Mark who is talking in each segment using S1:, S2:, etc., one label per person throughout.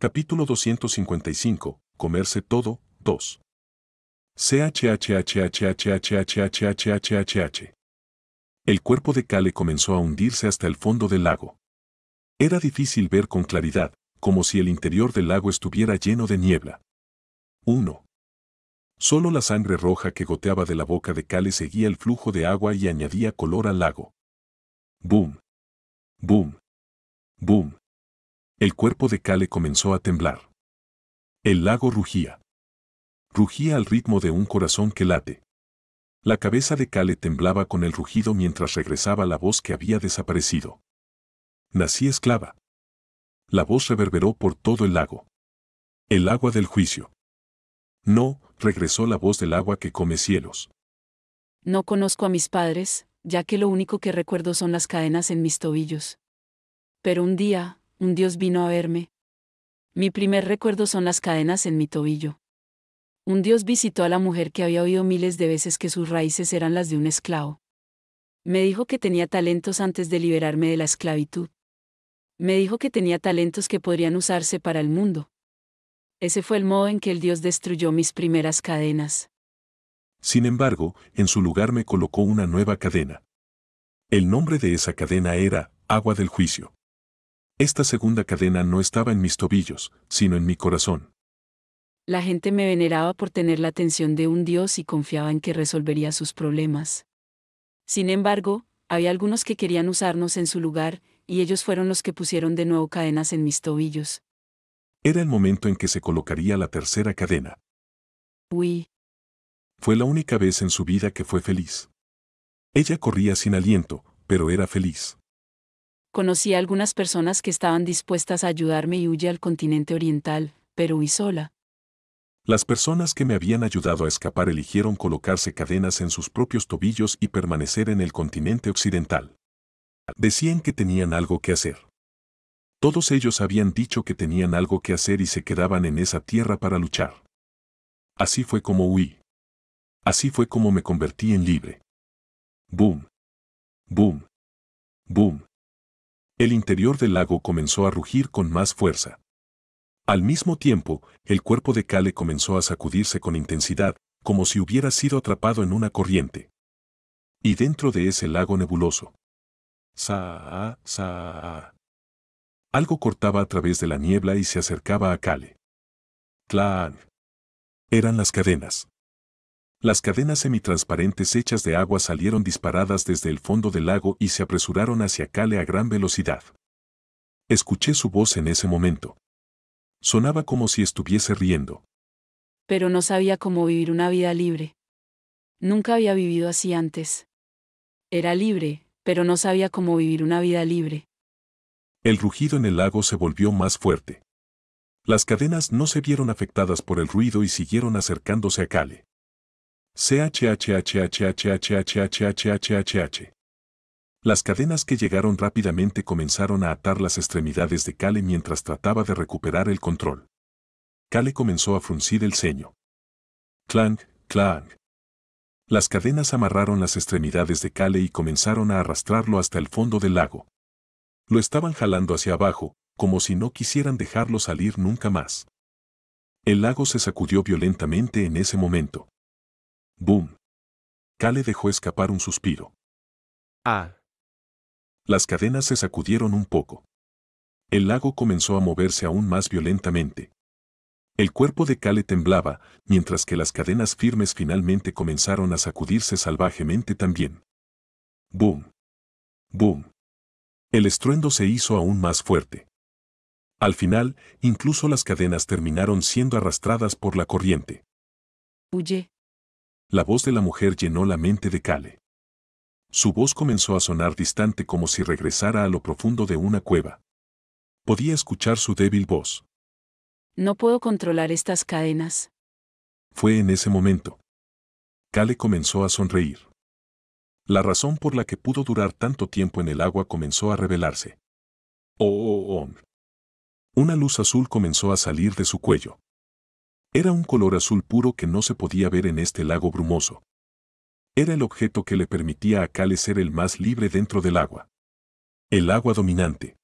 S1: Capítulo 255. Comerse todo. 2. CHHHHHHHHHHH. El cuerpo de Cale comenzó a hundirse hasta el fondo del lago. Era difícil ver con claridad, como si el interior del lago estuviera lleno de niebla. 1. Solo la sangre roja que goteaba de la boca de Cale seguía el flujo de agua y añadía color al lago. Boom. Boom. Boom. El cuerpo de Cale comenzó a temblar. El lago rugía. Rugía al ritmo de un corazón que late. La cabeza de Cale temblaba con el rugido mientras regresaba la voz que había desaparecido. Nací esclava. La voz reverberó por todo el lago. El agua del juicio. No, regresó la voz del agua que come cielos.
S2: No conozco a mis padres, ya que lo único que recuerdo son las cadenas en mis tobillos. Pero un día, un Dios vino a verme. Mi primer recuerdo son las cadenas en mi tobillo. Un Dios visitó a la mujer que había oído miles de veces que sus raíces eran las de un esclavo. Me dijo que tenía talentos antes de liberarme de la esclavitud. Me dijo que tenía talentos que podrían usarse para el mundo. Ese fue el modo en que el Dios destruyó mis primeras cadenas.
S1: Sin embargo, en su lugar me colocó una nueva cadena. El nombre de esa cadena era agua del juicio. Esta segunda cadena no estaba en mis tobillos, sino en mi corazón.
S2: La gente me veneraba por tener la atención de un Dios y confiaba en que resolvería sus problemas. Sin embargo, había algunos que querían usarnos en su lugar, y ellos fueron los que pusieron de nuevo cadenas en mis tobillos.
S1: Era el momento en que se colocaría la tercera cadena.
S2: Uy,
S1: Fue la única vez en su vida que fue feliz. Ella corría sin aliento, pero era feliz.
S2: conocí a algunas personas que estaban dispuestas a ayudarme y huí al continente oriental, pero huí sola.
S1: Las personas que me habían ayudado a escapar eligieron colocarse cadenas en sus propios tobillos y permanecer en el continente occidental. Decían que tenían algo que hacer. Todos ellos habían dicho que tenían algo que hacer y se quedaban en esa tierra para luchar. Así fue como huí. Así fue como me convertí en libre. Boom. Boom. Boom. El interior del lago comenzó a rugir con más fuerza. Al mismo tiempo, el cuerpo de Cale comenzó a sacudirse con intensidad, como si hubiera sido atrapado en una corriente. Y dentro de ese lago nebuloso. Saa, saa. Algo cortaba a través de la niebla y se acercaba a Cale. Clang. Eran las cadenas. Las cadenas semitransparentes hechas de agua salieron disparadas desde el fondo del lago y se apresuraron hacia Cale a gran velocidad. Escuché su voz en ese momento. Sonaba como si estuviese riendo.
S2: Pero no sabía cómo vivir una vida libre. Nunca había vivido así antes. Era libre, pero no sabía cómo vivir una vida libre.
S1: El rugido en el lago se volvió más fuerte. Las cadenas no se vieron afectadas por el ruido y siguieron acercándose a Cale. CHHHHHHHHHHH. Las cadenas que llegaron rápidamente comenzaron a atar las extremidades de Cale mientras trataba de recuperar el control. Cale comenzó a fruncir el ceño. Clang, clang. Las cadenas amarraron las extremidades de Cale y comenzaron a arrastrarlo hasta el fondo del lago. Lo estaban jalando hacia abajo, como si no quisieran dejarlo salir nunca más. El lago se sacudió violentamente en ese momento. ¡Boom! Cale dejó escapar un suspiro.
S3: Ah.
S1: Las cadenas se sacudieron un poco. El lago comenzó a moverse aún más violentamente. El cuerpo de Cale temblaba, mientras que las cadenas firmes finalmente comenzaron a sacudirse salvajemente también. ¡Boom! ¡Boom! El estruendo se hizo aún más fuerte. Al final, incluso las cadenas terminaron siendo arrastradas por la corriente.
S2: Huye.
S1: La voz de la mujer llenó la mente de Cale. Su voz comenzó a sonar distante como si regresara a lo profundo de una cueva. Podía escuchar su débil voz.
S2: No puedo controlar estas cadenas.
S1: Fue en ese momento. Cale comenzó a sonreír. La razón por la que pudo durar tanto tiempo en el agua comenzó a revelarse. ¡Oh! Una luz azul comenzó a salir de su cuello. Era un color azul puro que no se podía ver en este lago brumoso. Era el objeto que le permitía a Cale ser el más libre dentro del agua. El agua dominante.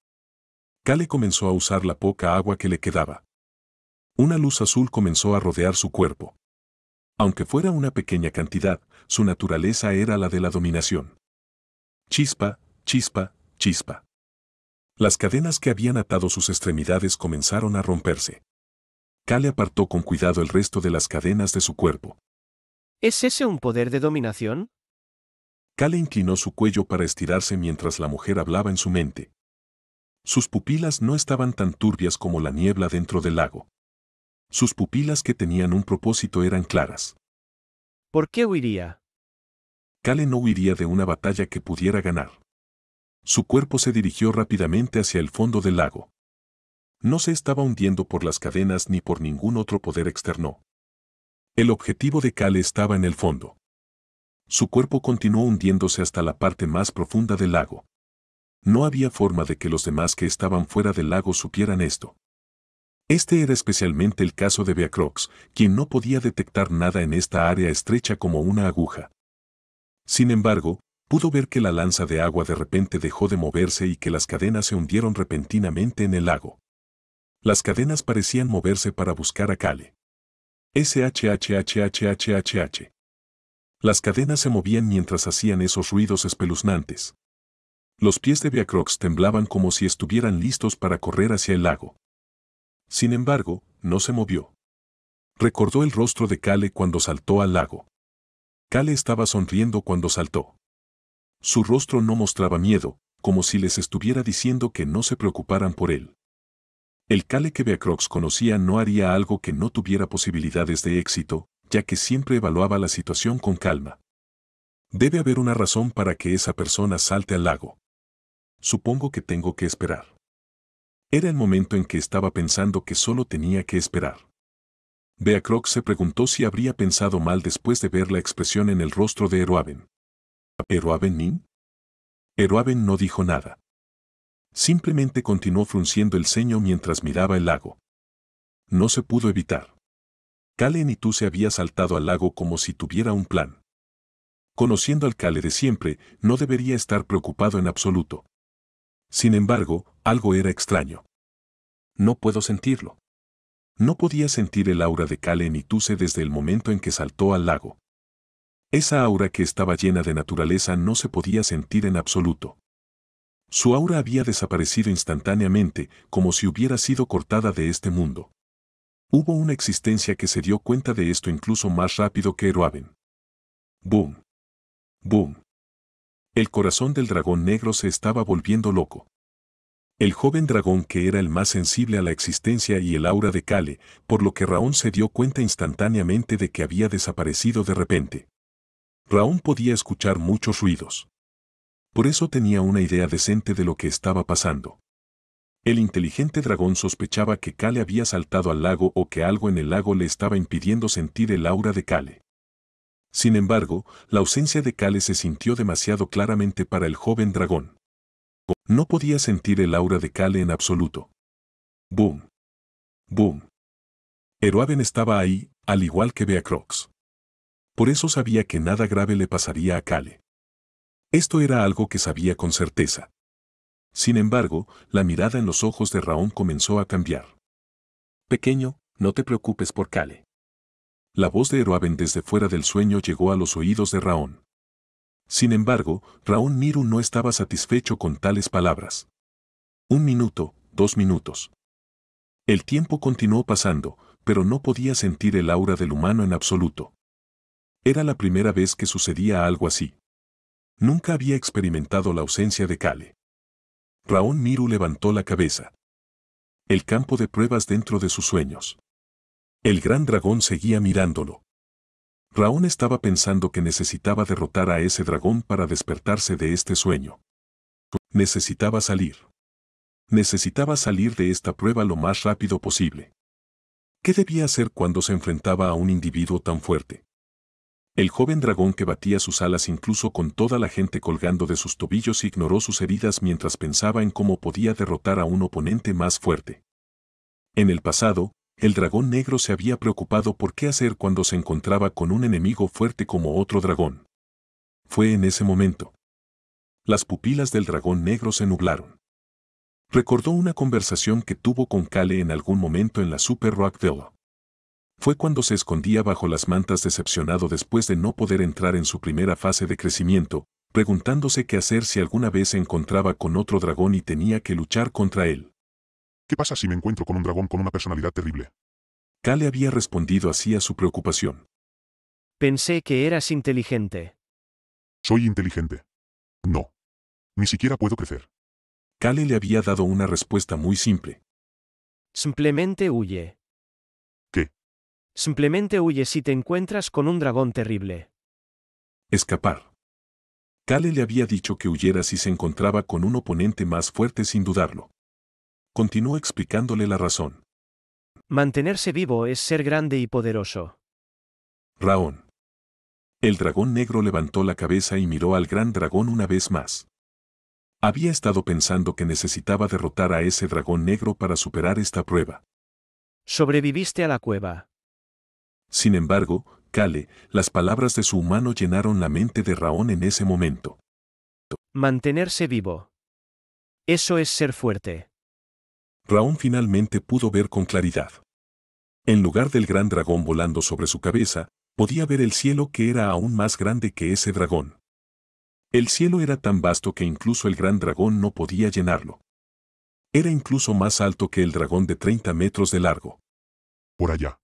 S1: Cale comenzó a usar la poca agua que le quedaba. Una luz azul comenzó a rodear su cuerpo. Aunque fuera una pequeña cantidad, su naturaleza era la de la dominación. Chispa, chispa, chispa. Las cadenas que habían atado sus extremidades comenzaron a romperse. Kale apartó con cuidado el resto de las cadenas de su cuerpo.
S3: ¿Es ese un poder de dominación?
S1: Kale inclinó su cuello para estirarse mientras la mujer hablaba en su mente. Sus pupilas no estaban tan turbias como la niebla dentro del lago. Sus pupilas que tenían un propósito eran claras.
S3: ¿Por qué huiría?
S1: Kale no huiría de una batalla que pudiera ganar. Su cuerpo se dirigió rápidamente hacia el fondo del lago. No se estaba hundiendo por las cadenas ni por ningún otro poder externo. El objetivo de Kale estaba en el fondo. Su cuerpo continuó hundiéndose hasta la parte más profunda del lago. No había forma de que los demás que estaban fuera del lago supieran esto. Este era especialmente el caso de Beacrox, quien no podía detectar nada en esta área estrecha como una aguja. Sin embargo, pudo ver que la lanza de agua de repente dejó de moverse y que las cadenas se hundieron repentinamente en el lago. Las cadenas parecían moverse para buscar a Kale. SHHHHHH. Las cadenas se movían mientras hacían esos ruidos espeluznantes. Los pies de Beacrox temblaban como si estuvieran listos para correr hacia el lago. Sin embargo, no se movió. Recordó el rostro de Kale cuando saltó al lago. Kale estaba sonriendo cuando saltó. Su rostro no mostraba miedo, como si les estuviera diciendo que no se preocuparan por él. El Kale que Beacrox conocía no haría algo que no tuviera posibilidades de éxito, ya que siempre evaluaba la situación con calma. Debe haber una razón para que esa persona salte al lago. Supongo que tengo que esperar. Era el momento en que estaba pensando que solo tenía que esperar. Beacrox se preguntó si habría pensado mal después de ver la expresión en el rostro de Eroaven. ¿Eroaven Nin? Eroaven no dijo nada. Simplemente continuó frunciendo el ceño mientras miraba el lago. No se pudo evitar. Kale Nitu se había saltado al lago como si tuviera un plan. Conociendo al Kale de siempre, no debería estar preocupado en absoluto. Sin embargo, algo era extraño. No puedo sentirlo. No podía sentir el aura de Kale Nituse desde el momento en que saltó al lago. Esa aura que estaba llena de naturaleza no se podía sentir en absoluto. Su aura había desaparecido instantáneamente, como si hubiera sido cortada de este mundo. Hubo una existencia que se dio cuenta de esto incluso más rápido que Eroaven. ¡Boom! ¡Boom! El corazón del dragón negro se estaba volviendo loco. El joven dragón que era el más sensible a la existencia y el aura de Kale, por lo que Raón se dio cuenta instantáneamente de que había desaparecido de repente. Raón podía escuchar muchos ruidos. Por eso tenía una idea decente de lo que estaba pasando. El inteligente dragón sospechaba que Kale había saltado al lago o que algo en el lago le estaba impidiendo sentir el aura de Kale. Sin embargo, la ausencia de Kale se sintió demasiado claramente para el joven dragón. No podía sentir el aura de Kale en absoluto. ¡Boom! ¡Boom! Eroaven estaba ahí, al igual que Beacrox. Por eso sabía que nada grave le pasaría a Kale. Esto era algo que sabía con certeza. Sin embargo, la mirada en los ojos de Raón comenzó a cambiar. Pequeño, no te preocupes por Kale. La voz de Eroaven desde fuera del sueño llegó a los oídos de Raón. Sin embargo, Raón Miru no estaba satisfecho con tales palabras. 1 minuto, 2 minutos. El tiempo continuó pasando, pero no podía sentir el aura del humano en absoluto. Era la primera vez que sucedía algo así. Nunca había experimentado la ausencia de Kale. Raón Miru levantó la cabeza. El campo de pruebas dentro de sus sueños. El gran dragón seguía mirándolo. Raón estaba pensando que necesitaba derrotar a ese dragón para despertarse de este sueño. Necesitaba salir. Necesitaba salir de esta prueba lo más rápido posible. ¿Qué debía hacer cuando se enfrentaba a un individuo tan fuerte? El joven dragón que batía sus alas incluso con toda la gente colgando de sus tobillos ignoró sus heridas mientras pensaba en cómo podía derrotar a un oponente más fuerte. En el pasado, el dragón negro se había preocupado por qué hacer cuando se encontraba con un enemigo fuerte como otro dragón. Fue en ese momento. Las pupilas del dragón negro se nublaron. Recordó una conversación que tuvo con Kale en algún momento en la Super Rockville. Fue cuando se escondía bajo las mantas decepcionado después de no poder entrar en su primera fase de crecimiento, preguntándose qué hacer si alguna vez se encontraba con otro dragón y tenía que luchar contra él.
S4: ¿Qué pasa si me encuentro con un dragón con una personalidad terrible?
S1: Kale había respondido así a su preocupación.
S3: Pensé que eras inteligente.
S4: Soy inteligente. No. Ni siquiera puedo crecer.
S1: Kale le había dado una respuesta muy simple.
S3: Simplemente huye.
S4: ¿Qué?
S3: Simplemente huye si te encuentras con un dragón terrible.
S1: Escapar. Kale le había dicho que huyera si se encontraba con un oponente más fuerte sin dudarlo. Continuó explicándole la razón.
S3: Mantenerse vivo es ser grande y poderoso.
S1: Raón. El dragón negro levantó la cabeza y miró al gran dragón una vez más. Había estado pensando que necesitaba derrotar a ese dragón negro para superar esta prueba.
S3: Sobreviviste a la cueva.
S1: Sin embargo, Kale, las palabras de su humano llenaron la mente de Raón en ese momento.
S3: Mantenerse vivo. Eso es ser fuerte.
S1: Raón finalmente pudo ver con claridad. En lugar del gran dragón volando sobre su cabeza, podía ver el cielo que era aún más grande que ese dragón. El cielo era tan vasto que incluso el gran dragón no podía llenarlo. Era incluso más alto que el dragón de 30 metros de largo.
S4: Por allá.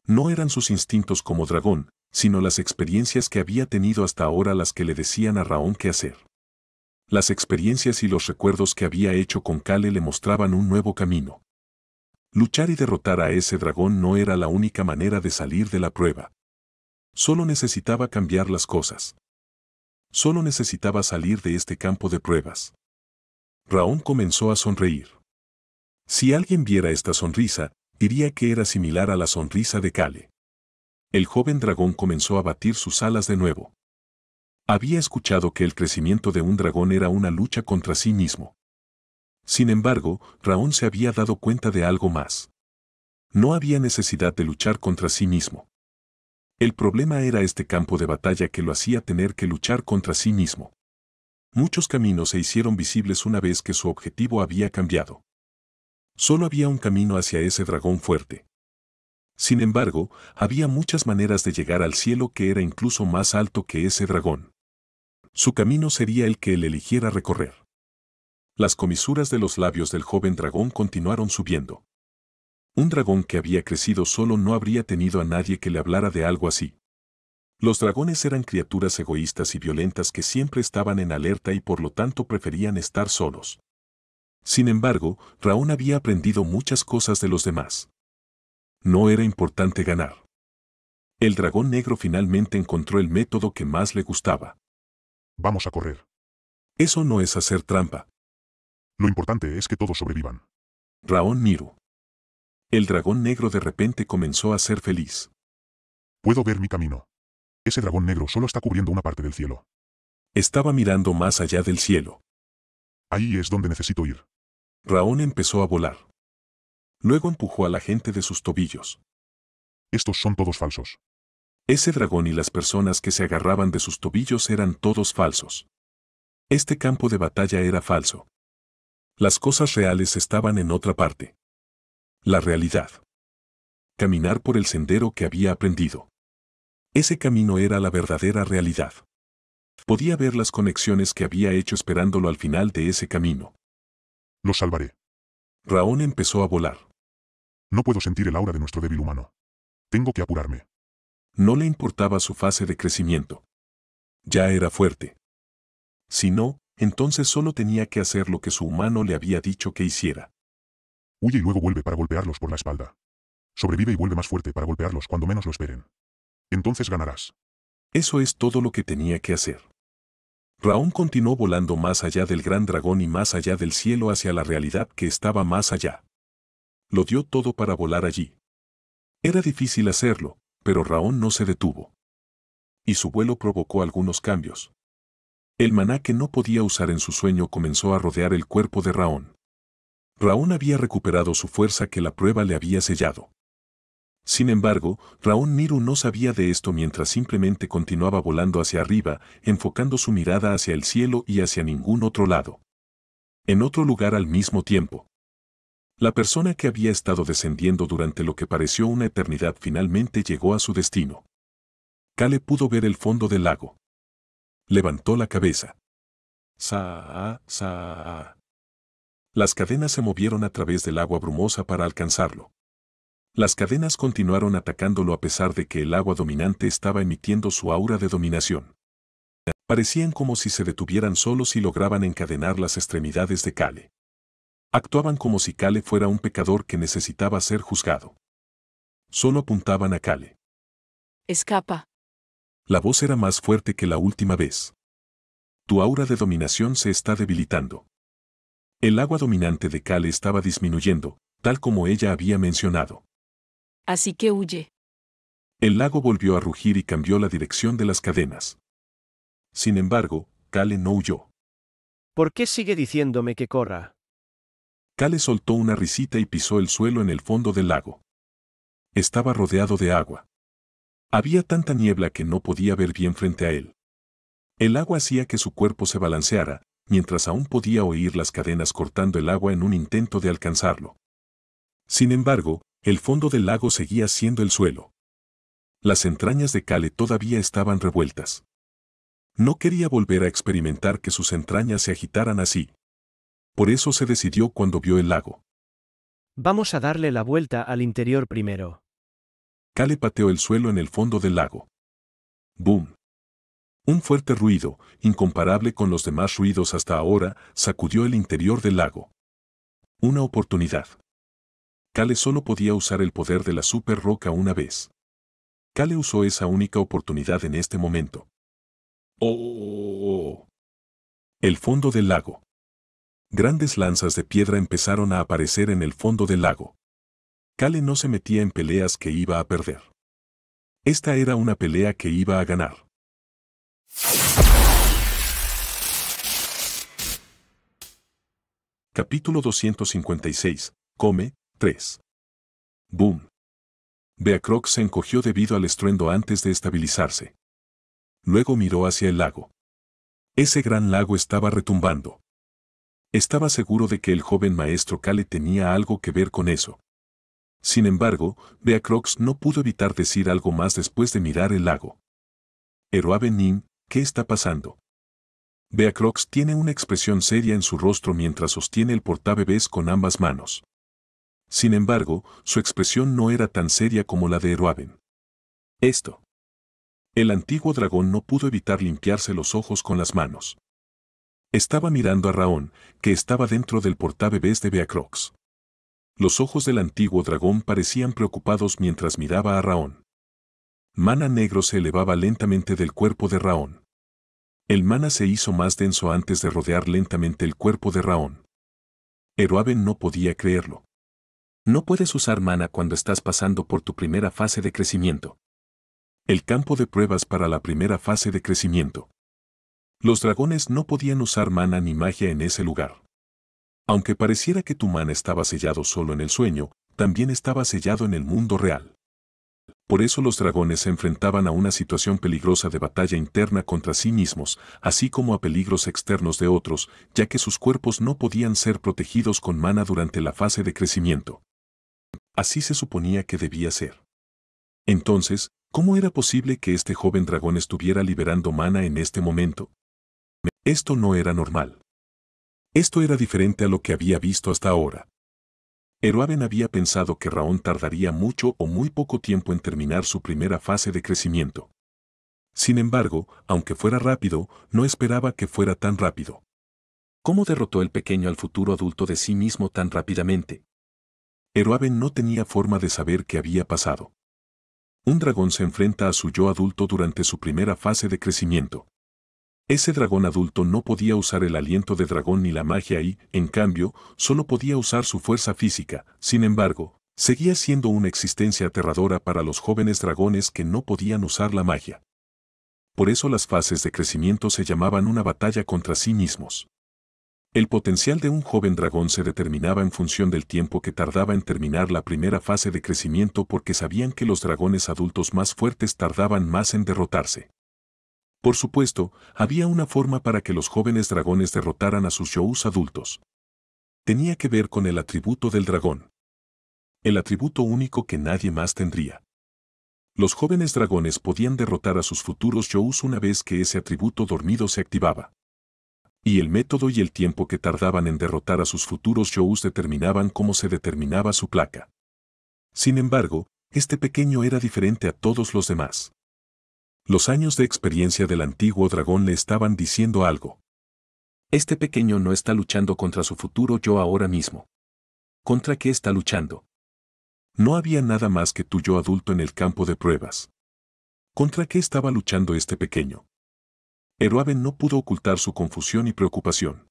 S1: No eran sus instintos como dragón, sino las experiencias que había tenido hasta ahora las que le decían a Raón qué hacer. Las experiencias y los recuerdos que había hecho con Kale le mostraban un nuevo camino. Luchar y derrotar a ese dragón no era la única manera de salir de la prueba. Solo necesitaba cambiar las cosas. Solo necesitaba salir de este campo de pruebas. Raón comenzó a sonreír. Si alguien viera esta sonrisa, diría que era similar a la sonrisa de Kale. El joven dragón comenzó a batir sus alas de nuevo. Había escuchado que el crecimiento de un dragón era una lucha contra sí mismo. Sin embargo, Raón se había dado cuenta de algo más. No había necesidad de luchar contra sí mismo. El problema era este campo de batalla que lo hacía tener que luchar contra sí mismo. Muchos caminos se hicieron visibles una vez que su objetivo había cambiado. Solo había un camino hacia ese dragón fuerte. Sin embargo, había muchas maneras de llegar al cielo que era incluso más alto que ese dragón. Su camino sería el que él eligiera recorrer. Las comisuras de los labios del joven dragón continuaron subiendo. Un dragón que había crecido solo no habría tenido a nadie que le hablara de algo así. Los dragones eran criaturas egoístas y violentas que siempre estaban en alerta y por lo tanto preferían estar solos. Sin embargo, Raón había aprendido muchas cosas de los demás. No era importante ganar. El dragón negro finalmente encontró el método que más le gustaba.
S4: Vamos a correr.
S1: Eso no es hacer trampa.
S4: Lo importante es que todos sobrevivan.
S1: Raón Miru. El dragón negro de repente comenzó a ser feliz.
S4: Puedo ver mi camino. Ese dragón negro solo está cubriendo una parte del cielo.
S1: Estaba mirando más allá del cielo.
S4: Ahí es donde necesito ir.
S1: Raón empezó a volar. Luego empujó a la gente de sus tobillos.
S4: Estos son todos falsos.
S1: Ese dragón y las personas que se agarraban de sus tobillos eran todos falsos. Este campo de batalla era falso. Las cosas reales estaban en otra parte. La realidad. Caminar por el sendero que había aprendido. Ese camino era la verdadera realidad. Podía ver las conexiones que había hecho esperándolo al final de ese camino.
S4: Los salvaré.
S1: Raón empezó a volar.
S4: No puedo sentir el aura de nuestro débil humano. Tengo que apurarme.
S1: No le importaba su fase de crecimiento. Ya era fuerte. Si no, entonces solo tenía que hacer lo que su humano le había dicho que hiciera.
S4: Huye y luego vuelve para golpearlos por la espalda. Sobrevive y vuelve más fuerte para golpearlos cuando menos lo esperen. Entonces ganarás.
S1: Eso es todo lo que tenía que hacer. Raón continuó volando más allá del gran dragón y más allá del cielo hacia la realidad que estaba más allá. Lo dio todo para volar allí. Era difícil hacerlo, pero Raón no se detuvo. Y su vuelo provocó algunos cambios. El maná que no podía usar en su sueño comenzó a rodear el cuerpo de Raón. Raón había recuperado su fuerza que la prueba le había sellado. Sin embargo, Raón Miru no sabía de esto mientras simplemente continuaba volando hacia arriba, enfocando su mirada hacia el cielo y hacia ningún otro lado. En otro lugar al mismo tiempo. La persona que había estado descendiendo durante lo que pareció una eternidad finalmente llegó a su destino. Kale pudo ver el fondo del lago. Levantó la cabeza. Saa, saa. Las cadenas se movieron a través del agua brumosa para alcanzarlo. Las cadenas continuaron atacándolo a pesar de que el agua dominante estaba emitiendo su aura de dominación. Parecían como si se detuvieran solos si lograban encadenar las extremidades de Kale. Actuaban como si Kale fuera un pecador que necesitaba ser juzgado. Solo apuntaban a Kale.
S2: Escapa.
S1: La voz era más fuerte que la última vez. Tu aura de dominación se está debilitando. El agua dominante de Kale estaba disminuyendo, tal como ella había mencionado.
S2: Así que huye.
S1: El lago volvió a rugir y cambió la dirección de las cadenas. Sin embargo, Kale no huyó.
S3: ¿Por qué sigue diciéndome que corra?
S1: Kale soltó una risita y pisó el suelo en el fondo del lago. Estaba rodeado de agua. Había tanta niebla que no podía ver bien frente a él. El agua hacía que su cuerpo se balanceara, mientras aún podía oír las cadenas cortando el agua en un intento de alcanzarlo. Sin embargo, el fondo del lago seguía siendo el suelo. Las entrañas de Kale todavía estaban revueltas. No quería volver a experimentar que sus entrañas se agitaran así. Por eso se decidió cuando vio el lago.
S3: Vamos a darle la vuelta al interior primero.
S1: Kale pateó el suelo en el fondo del lago. ¡Boom! Un fuerte ruido, incomparable con los demás ruidos hasta ahora, sacudió el interior del lago. Una oportunidad. Kale solo podía usar el poder de la super roca una vez. Kale usó esa única oportunidad en este momento. ¡Oh! El fondo del lago. Grandes lanzas de piedra empezaron a aparecer en el fondo del lago. Kale no se metía en peleas que iba a perder. Esta era una pelea que iba a ganar. Capítulo 256. Come, 3. Boom. Beacrox se encogió debido al estruendo antes de estabilizarse. Luego miró hacia el lago. Ese gran lago estaba retumbando. Estaba seguro de que el joven maestro Kale tenía algo que ver con eso. Sin embargo, Beacrox no pudo evitar decir algo más después de mirar el lago. Eroabe Nin, ¿qué está pasando? Beacrox tiene una expresión seria en su rostro mientras sostiene el portabebés con ambas manos. Sin embargo, su expresión no era tan seria como la de Eroaben. Esto. El antiguo dragón no pudo evitar limpiarse los ojos con las manos. Estaba mirando a Raón, que estaba dentro del portabebés de Beacrox. Los ojos del antiguo dragón parecían preocupados mientras miraba a Raón. Mana negro se elevaba lentamente del cuerpo de Raón. El mana se hizo más denso antes de rodear lentamente el cuerpo de Raón. Eroaben no podía creerlo. No puedes usar mana cuando estás pasando por tu primera fase de crecimiento. El campo de pruebas para la primera fase de crecimiento. Los dragones no podían usar mana ni magia en ese lugar. Aunque pareciera que tu mana estaba sellado solo en el sueño, también estaba sellado en el mundo real. Por eso los dragones se enfrentaban a una situación peligrosa de batalla interna contra sí mismos, así como a peligros externos de otros, ya que sus cuerpos no podían ser protegidos con mana durante la fase de crecimiento. Así se suponía que debía ser. Entonces, ¿cómo era posible que este joven dragón estuviera liberando mana en este momento? Esto no era normal. Esto era diferente a lo que había visto hasta ahora. Eroaben había pensado que Raón tardaría mucho o muy poco tiempo en terminar su primera fase de crecimiento. Sin embargo, aunque fuera rápido, no esperaba que fuera tan rápido. ¿Cómo derrotó el pequeño al futuro adulto de sí mismo tan rápidamente? Eroaben no tenía forma de saber qué había pasado. Un dragón se enfrenta a su yo adulto durante su primera fase de crecimiento. Ese dragón adulto no podía usar el aliento de dragón ni la magia y, en cambio, solo podía usar su fuerza física. Sin embargo, seguía siendo una existencia aterradora para los jóvenes dragones que no podían usar la magia. Por eso las fases de crecimiento se llamaban una batalla contra sí mismos. El potencial de un joven dragón se determinaba en función del tiempo que tardaba en terminar la primera fase de crecimiento porque sabían que los dragones adultos más fuertes tardaban más en derrotarse. Por supuesto, había una forma para que los jóvenes dragones derrotaran a sus Yous adultos. Tenía que ver con el atributo del dragón. El atributo único que nadie más tendría. Los jóvenes dragones podían derrotar a sus futuros Yous una vez que ese atributo dormido se activaba. Y el método y el tiempo que tardaban en derrotar a sus futuros Yous determinaban cómo se determinaba su placa. Sin embargo, este pequeño era diferente a todos los demás. Los años de experiencia del antiguo dragón le estaban diciendo algo. Este pequeño no está luchando contra su futuro yo ahora mismo. ¿Contra qué está luchando? No había nada más que tu yo adulto en el campo de pruebas. ¿Contra qué estaba luchando este pequeño? Eruaben no pudo ocultar su confusión y preocupación.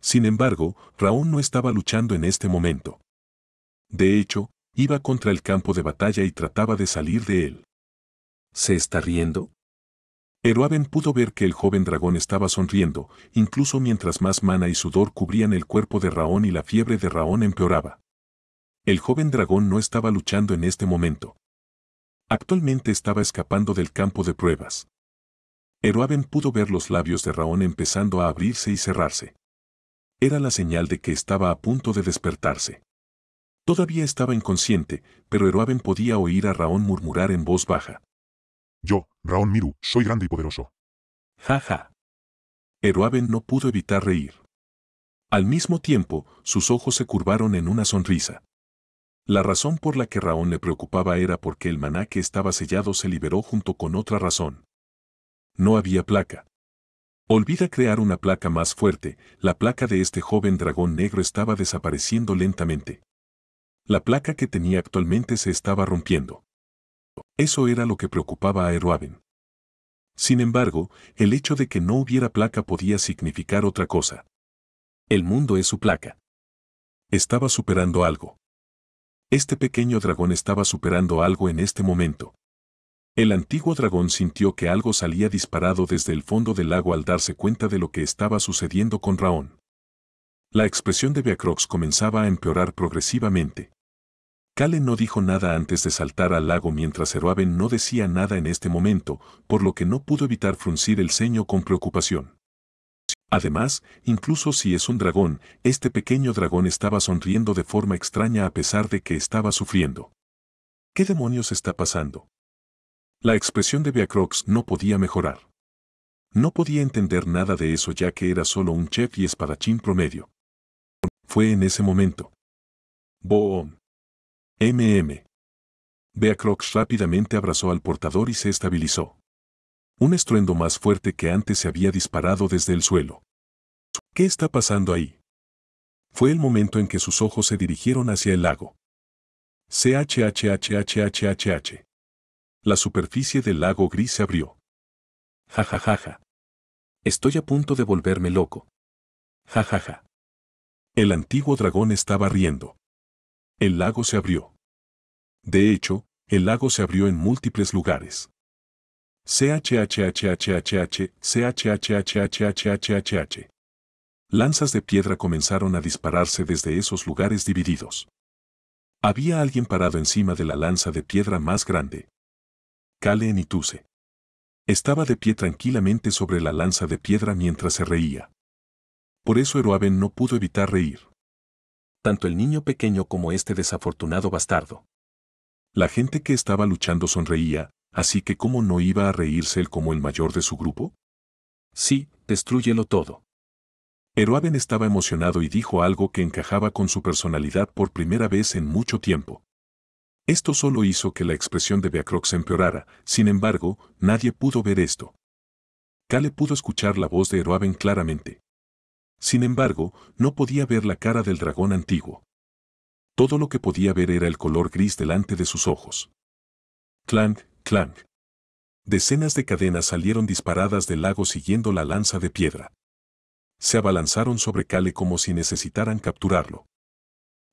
S1: Sin embargo, Raón no estaba luchando en este momento. De hecho, iba contra el campo de batalla y trataba de salir de él. ¿Se está riendo? Eruaben pudo ver que el joven dragón estaba sonriendo, incluso mientras más mana y sudor cubrían el cuerpo de Raón y la fiebre de Raón empeoraba. El joven dragón no estaba luchando en este momento. Actualmente estaba escapando del campo de pruebas. Eruaben pudo ver los labios de Raón empezando a abrirse y cerrarse. Era la señal de que estaba a punto de despertarse. Todavía estaba inconsciente, pero Eruaben podía oír a Raón murmurar en voz baja.
S4: Yo, Raón Miru, soy grande y poderoso.
S1: Ja ja. Eruaben no pudo evitar reír. Al mismo tiempo, sus ojos se curvaron en una sonrisa. La razón por la que Raón le preocupaba era porque el maná que estaba sellado se liberó junto con otra razón. No había placa. Olvida crear una placa más fuerte, la placa de este joven dragón negro estaba desapareciendo lentamente. La placa que tenía actualmente se estaba rompiendo. Eso era lo que preocupaba a Eruaben. Sin embargo, el hecho de que no hubiera placa podía significar otra cosa. El mundo es su placa. Estaba superando algo. Este pequeño dragón estaba superando algo en este momento. El antiguo dragón sintió que algo salía disparado desde el fondo del lago al darse cuenta de lo que estaba sucediendo con Raón. La expresión de Beacrox comenzaba a empeorar progresivamente. Kale no dijo nada antes de saltar al lago mientras Eruaben no decía nada en este momento, por lo que no pudo evitar fruncir el ceño con preocupación. Además, incluso si es un dragón, este pequeño dragón estaba sonriendo de forma extraña a pesar de que estaba sufriendo. ¿Qué demonios está pasando? La expresión de Beacrox no podía mejorar. No podía entender nada de eso ya que era solo un chef y espadachín promedio. Fue en ese momento. Boom. Beacrox rápidamente abrazó al portador y se estabilizó. Un estruendo más fuerte que antes se había disparado desde el suelo. ¿Qué está pasando ahí? Fue el momento en que sus ojos se dirigieron hacia el lago. CHHHHHHH. La superficie del lago gris se abrió. Jajajaja. Estoy a punto de volverme loco. Jajaja. El antiguo dragón estaba riendo. El lago se abrió. De hecho, el lago se abrió en múltiples lugares. CHHHHHH, CHHHHHHH. Lanzas de piedra comenzaron a dispararse desde esos lugares divididos. Había alguien parado encima de la lanza de piedra más grande. Kale Nituse. Estaba de pie tranquilamente sobre la lanza de piedra mientras se reía. Por eso Eruaben no pudo evitar reír. Tanto el niño pequeño como este desafortunado bastardo. La gente que estaba luchando sonreía, así que ¿cómo no iba a reírse él como el mayor de su grupo? Sí, destrúyelo todo. Eruaben estaba emocionado y dijo algo que encajaba con su personalidad por primera vez en mucho tiempo. Esto solo hizo que la expresión de Beacrox empeorara, sin embargo, nadie pudo ver esto. Kale pudo escuchar la voz de Eruaben claramente. Sin embargo, no podía ver la cara del dragón antiguo. Todo lo que podía ver era el color gris delante de sus ojos. Clank, clank. Decenas de cadenas salieron disparadas del lago siguiendo la lanza de piedra. Se abalanzaron sobre Kale como si necesitaran capturarlo.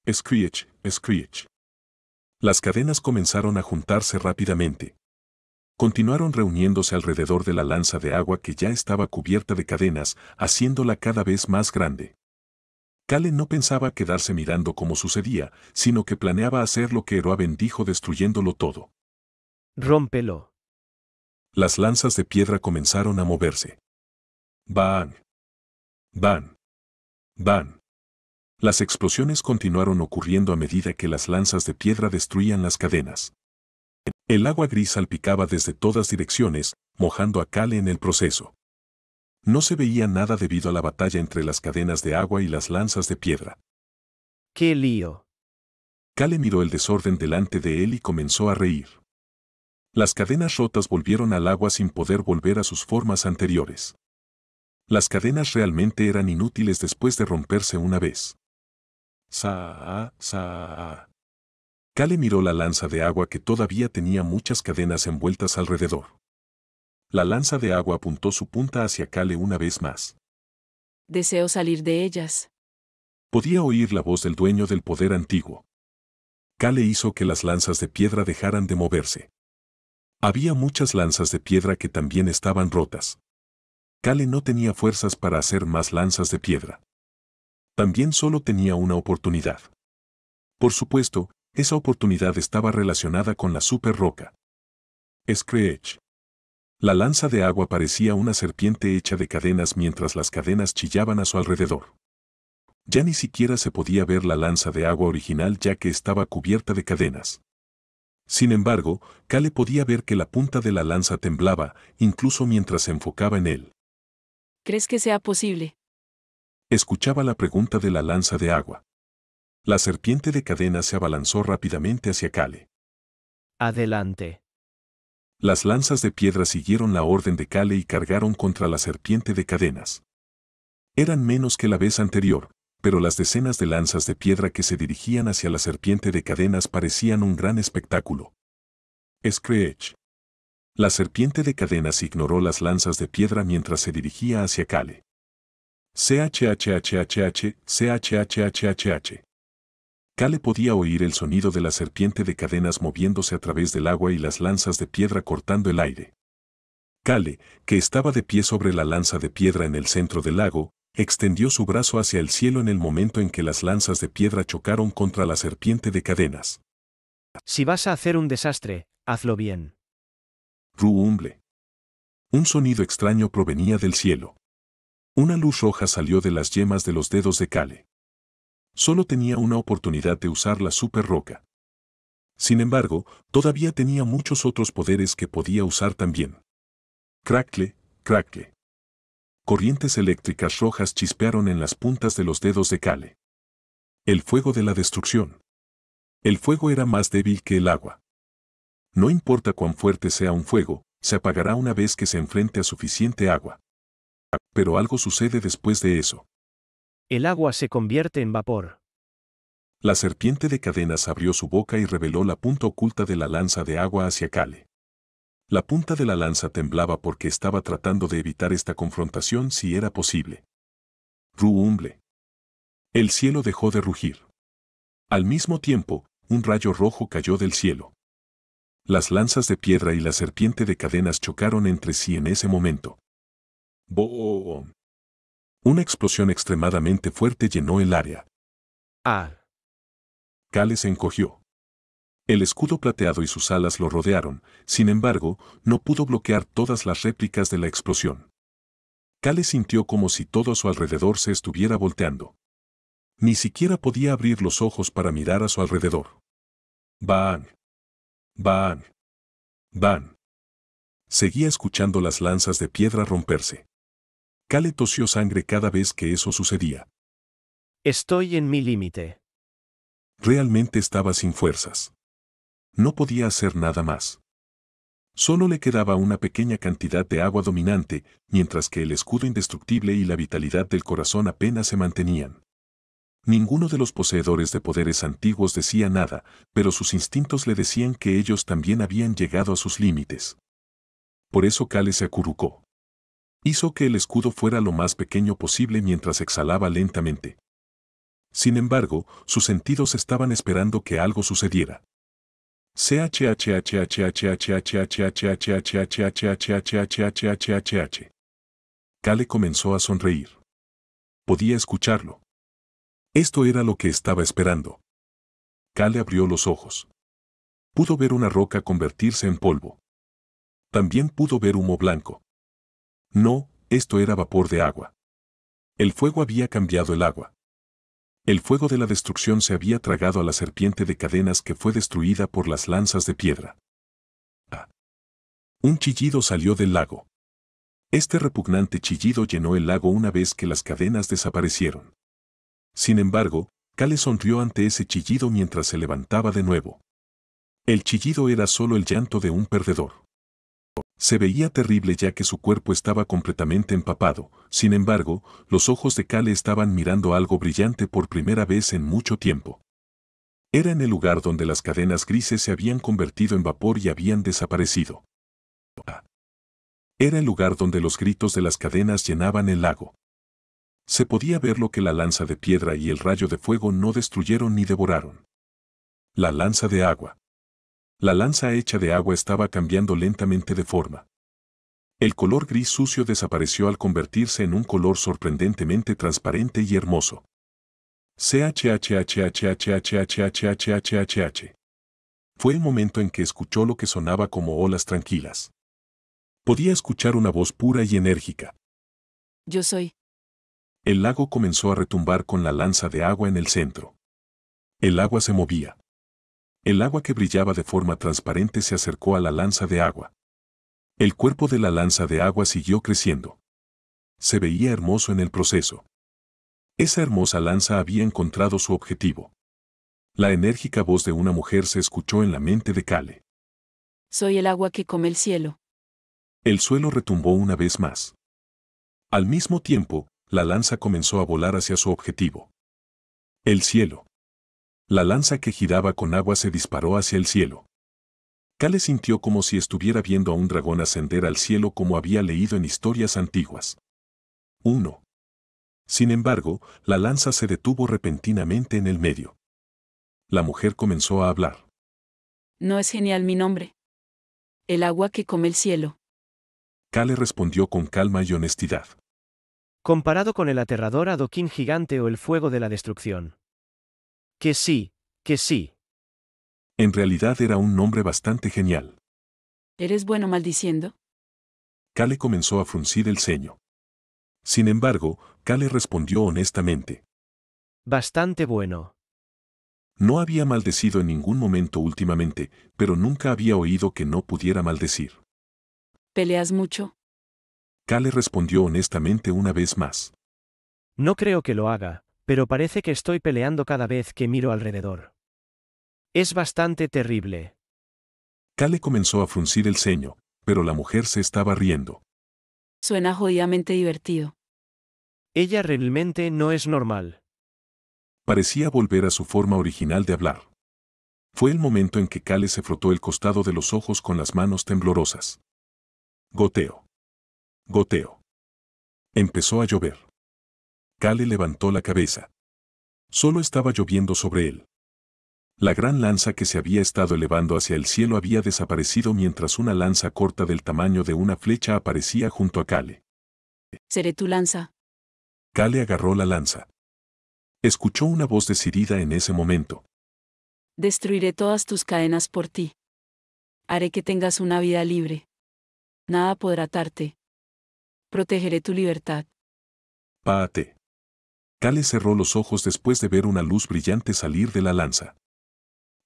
S1: Screech, screech. Las cadenas comenzaron a juntarse rápidamente. Continuaron reuniéndose alrededor de la lanza de agua que ya estaba cubierta de cadenas, haciéndola cada vez más grande. Kale no pensaba quedarse mirando cómo sucedía, sino que planeaba hacer lo que Eruaben dijo destruyéndolo todo.
S3: Rómpelo.
S1: Las lanzas de piedra comenzaron a moverse. Van. Van. Van. Las explosiones continuaron ocurriendo a medida que las lanzas de piedra destruían las cadenas. El agua gris salpicaba desde todas direcciones, mojando a Cale en el proceso. No se veía nada debido a la batalla entre las cadenas de agua y las lanzas de piedra.
S3: ¡Qué lío!
S1: Cale miró el desorden delante de él y comenzó a reír. Las cadenas rotas volvieron al agua sin poder volver a sus formas anteriores. Las cadenas realmente eran inútiles después de romperse una vez. Sa. Cale miró la lanza de agua que todavía tenía muchas cadenas envueltas alrededor. La lanza de agua apuntó su punta hacia Cale una vez más.
S2: Deseo salir de ellas.
S1: Podía oír la voz del dueño del poder antiguo. Cale hizo que las lanzas de piedra dejaran de moverse. Había muchas lanzas de piedra que también estaban rotas. Cale no tenía fuerzas para hacer más lanzas de piedra. También solo tenía una oportunidad. Por supuesto, esa oportunidad estaba relacionada con la super roca. Screech. La lanza de agua parecía una serpiente hecha de cadenas mientras las cadenas chillaban a su alrededor. Ya ni siquiera se podía ver la lanza de agua original ya que estaba cubierta de cadenas. Sin embargo, Cale podía ver que la punta de la lanza temblaba, incluso mientras se enfocaba en él.
S2: ¿Crees que sea posible?
S1: Escuchaba la pregunta de la lanza de agua. La serpiente de cadenas se abalanzó rápidamente hacia Cale.
S3: Adelante.
S1: Las lanzas de piedra siguieron la orden de Cale y cargaron contra la serpiente de cadenas. Eran menos que la vez anterior, pero las decenas de lanzas de piedra que se dirigían hacia la serpiente de cadenas parecían un gran espectáculo. Screech. La serpiente de cadenas ignoró las lanzas de piedra mientras se dirigía hacia Cale. CHHHHH. Cale podía oír el sonido de la serpiente de cadenas moviéndose a través del agua y las lanzas de piedra cortando el aire. Cale, que estaba de pie sobre la lanza de piedra en el centro del lago, extendió su brazo hacia el cielo en el momento en que las lanzas de piedra chocaron contra la serpiente de cadenas.
S3: Si vas a hacer un desastre, hazlo bien.
S1: Rumble. Un sonido extraño provenía del cielo. Una luz roja salió de las yemas de los dedos de Cale. Solo tenía una oportunidad de usar la super roca. Sin embargo, todavía tenía muchos otros poderes que podía usar también. Crackle, crackle. Corrientes eléctricas rojas chispearon en las puntas de los dedos de Cale. El fuego de la destrucción. El fuego era más débil que el agua. No importa cuán fuerte sea un fuego, se apagará una vez que se enfrente a suficiente agua. Pero algo sucede después de eso.
S3: El agua se convierte en vapor.
S1: La serpiente de cadenas abrió su boca y reveló la punta oculta de la lanza de agua hacia Cale. La punta de la lanza temblaba porque estaba tratando de evitar esta confrontación si era posible. Rumble. El cielo dejó de rugir. Al mismo tiempo, un rayo rojo cayó del cielo. Las lanzas de piedra y la serpiente de cadenas chocaron entre sí en ese momento. ¡Boom! Una explosión extremadamente fuerte llenó el área.
S3: Ah.
S1: Cale se encogió. El escudo plateado y sus alas lo rodearon, sin embargo, no pudo bloquear todas las réplicas de la explosión. Cale sintió como si todo a su alrededor se estuviera volteando. Ni siquiera podía abrir los ojos para mirar a su alrededor. ¡Bang! ¡Bang! ¡Bang! Seguía escuchando las lanzas de piedra romperse. Cale tosió sangre cada vez que eso sucedía.
S3: Estoy en mi límite.
S1: Realmente estaba sin fuerzas. No podía hacer nada más. Solo le quedaba una pequeña cantidad de agua dominante, mientras que el escudo indestructible y la vitalidad del corazón apenas se mantenían. Ninguno de los poseedores de poderes antiguos decía nada, pero sus instintos le decían que ellos también habían llegado a sus límites. Por eso Cale se acurrucó. Hizo que el escudo fuera lo más pequeño posible mientras exhalaba lentamente. Sin embargo, sus sentidos estaban esperando que algo sucediera. Cale comenzó a sonreír. Podía escucharlo. Esto era lo que estaba esperando. Cale abrió los ojos. Pudo ver una roca convertirse en polvo. También pudo ver humo blanco. No, esto era vapor de agua. El fuego había cambiado el agua. El fuego de la destrucción se había tragado a la serpiente de cadenas que fue destruida por las lanzas de piedra. Un chillido salió del lago. Este repugnante chillido llenó el lago una vez que las cadenas desaparecieron. Sin embargo, Kale sonrió ante ese chillido mientras se levantaba de nuevo. El chillido era solo el llanto de un perdedor. Se veía terrible ya que su cuerpo estaba completamente empapado. Sin embargo, los ojos de Kale estaban mirando algo brillante por primera vez en mucho tiempo. Era en el lugar donde las cadenas grises se habían convertido en vapor y habían desaparecido. Era el lugar donde los gritos de las cadenas llenaban el lago. Se podía ver lo que la lanza de piedra y el rayo de fuego no destruyeron ni devoraron. La lanza de agua. La lanza hecha de agua estaba cambiando lentamente de forma. El color gris sucio desapareció al convertirse en un color sorprendentemente transparente y hermoso. CHHHHHHHHHHH. Fue el momento en que escuchó lo que sonaba como olas tranquilas. Podía escuchar una voz pura y enérgica.
S2: Yo soy.
S1: El lago comenzó a retumbar con la lanza de agua en el centro. El agua se movía. El agua que brillaba de forma transparente se acercó a la lanza de agua. El cuerpo de la lanza de agua siguió creciendo. Se veía hermoso en el proceso. Esa hermosa lanza había encontrado su objetivo. La enérgica voz de una mujer se escuchó en la mente de Kale.
S2: Soy el agua que come el cielo.
S1: El suelo retumbó una vez más. Al mismo tiempo, la lanza comenzó a volar hacia su objetivo. El cielo. La lanza que giraba con agua se disparó hacia el cielo. Kale sintió como si estuviera viendo a un dragón ascender al cielo como había leído en historias antiguas. 1. Sin embargo, la lanza se detuvo repentinamente en el medio. La mujer comenzó a hablar.
S2: ¿No es genial mi nombre? El agua que come el cielo.
S1: Kale respondió con calma y honestidad.
S3: Comparado con el aterrador adoquín gigante o el fuego de la destrucción. Que sí, que sí.
S1: En realidad era un nombre bastante genial.
S2: ¿Eres bueno maldiciendo?
S1: Kale comenzó a fruncir el ceño. Sin embargo, Kale respondió honestamente.
S3: Bastante bueno.
S1: No había maldecido en ningún momento últimamente, pero nunca había oído que no pudiera maldecir.
S2: ¿Peleas mucho?
S1: Kale respondió honestamente una vez más.
S3: No creo que lo haga, pero parece que estoy peleando cada vez que miro alrededor. Es bastante terrible.
S1: Kale comenzó a fruncir el ceño, pero la mujer se estaba riendo.
S2: Suena jodidamente divertido.
S3: Ella realmente no es normal.
S1: Parecía volver a su forma original de hablar. Fue el momento en que Kale se frotó el costado de los ojos con las manos temblorosas. Goteo. Goteo. Empezó a llover. Kale levantó la cabeza. Solo estaba lloviendo sobre él. La gran lanza que se había estado elevando hacia el cielo había desaparecido mientras una lanza corta del tamaño de una flecha aparecía junto a Kale.
S2: Seré tu lanza.
S1: Kale agarró la lanza. Escuchó una voz decidida en ese momento.
S2: Destruiré todas tus cadenas por ti. Haré que tengas una vida libre. Nada podrá atarte. Protegeré tu libertad.
S1: Páate. Kale cerró los ojos después de ver una luz brillante salir de la lanza.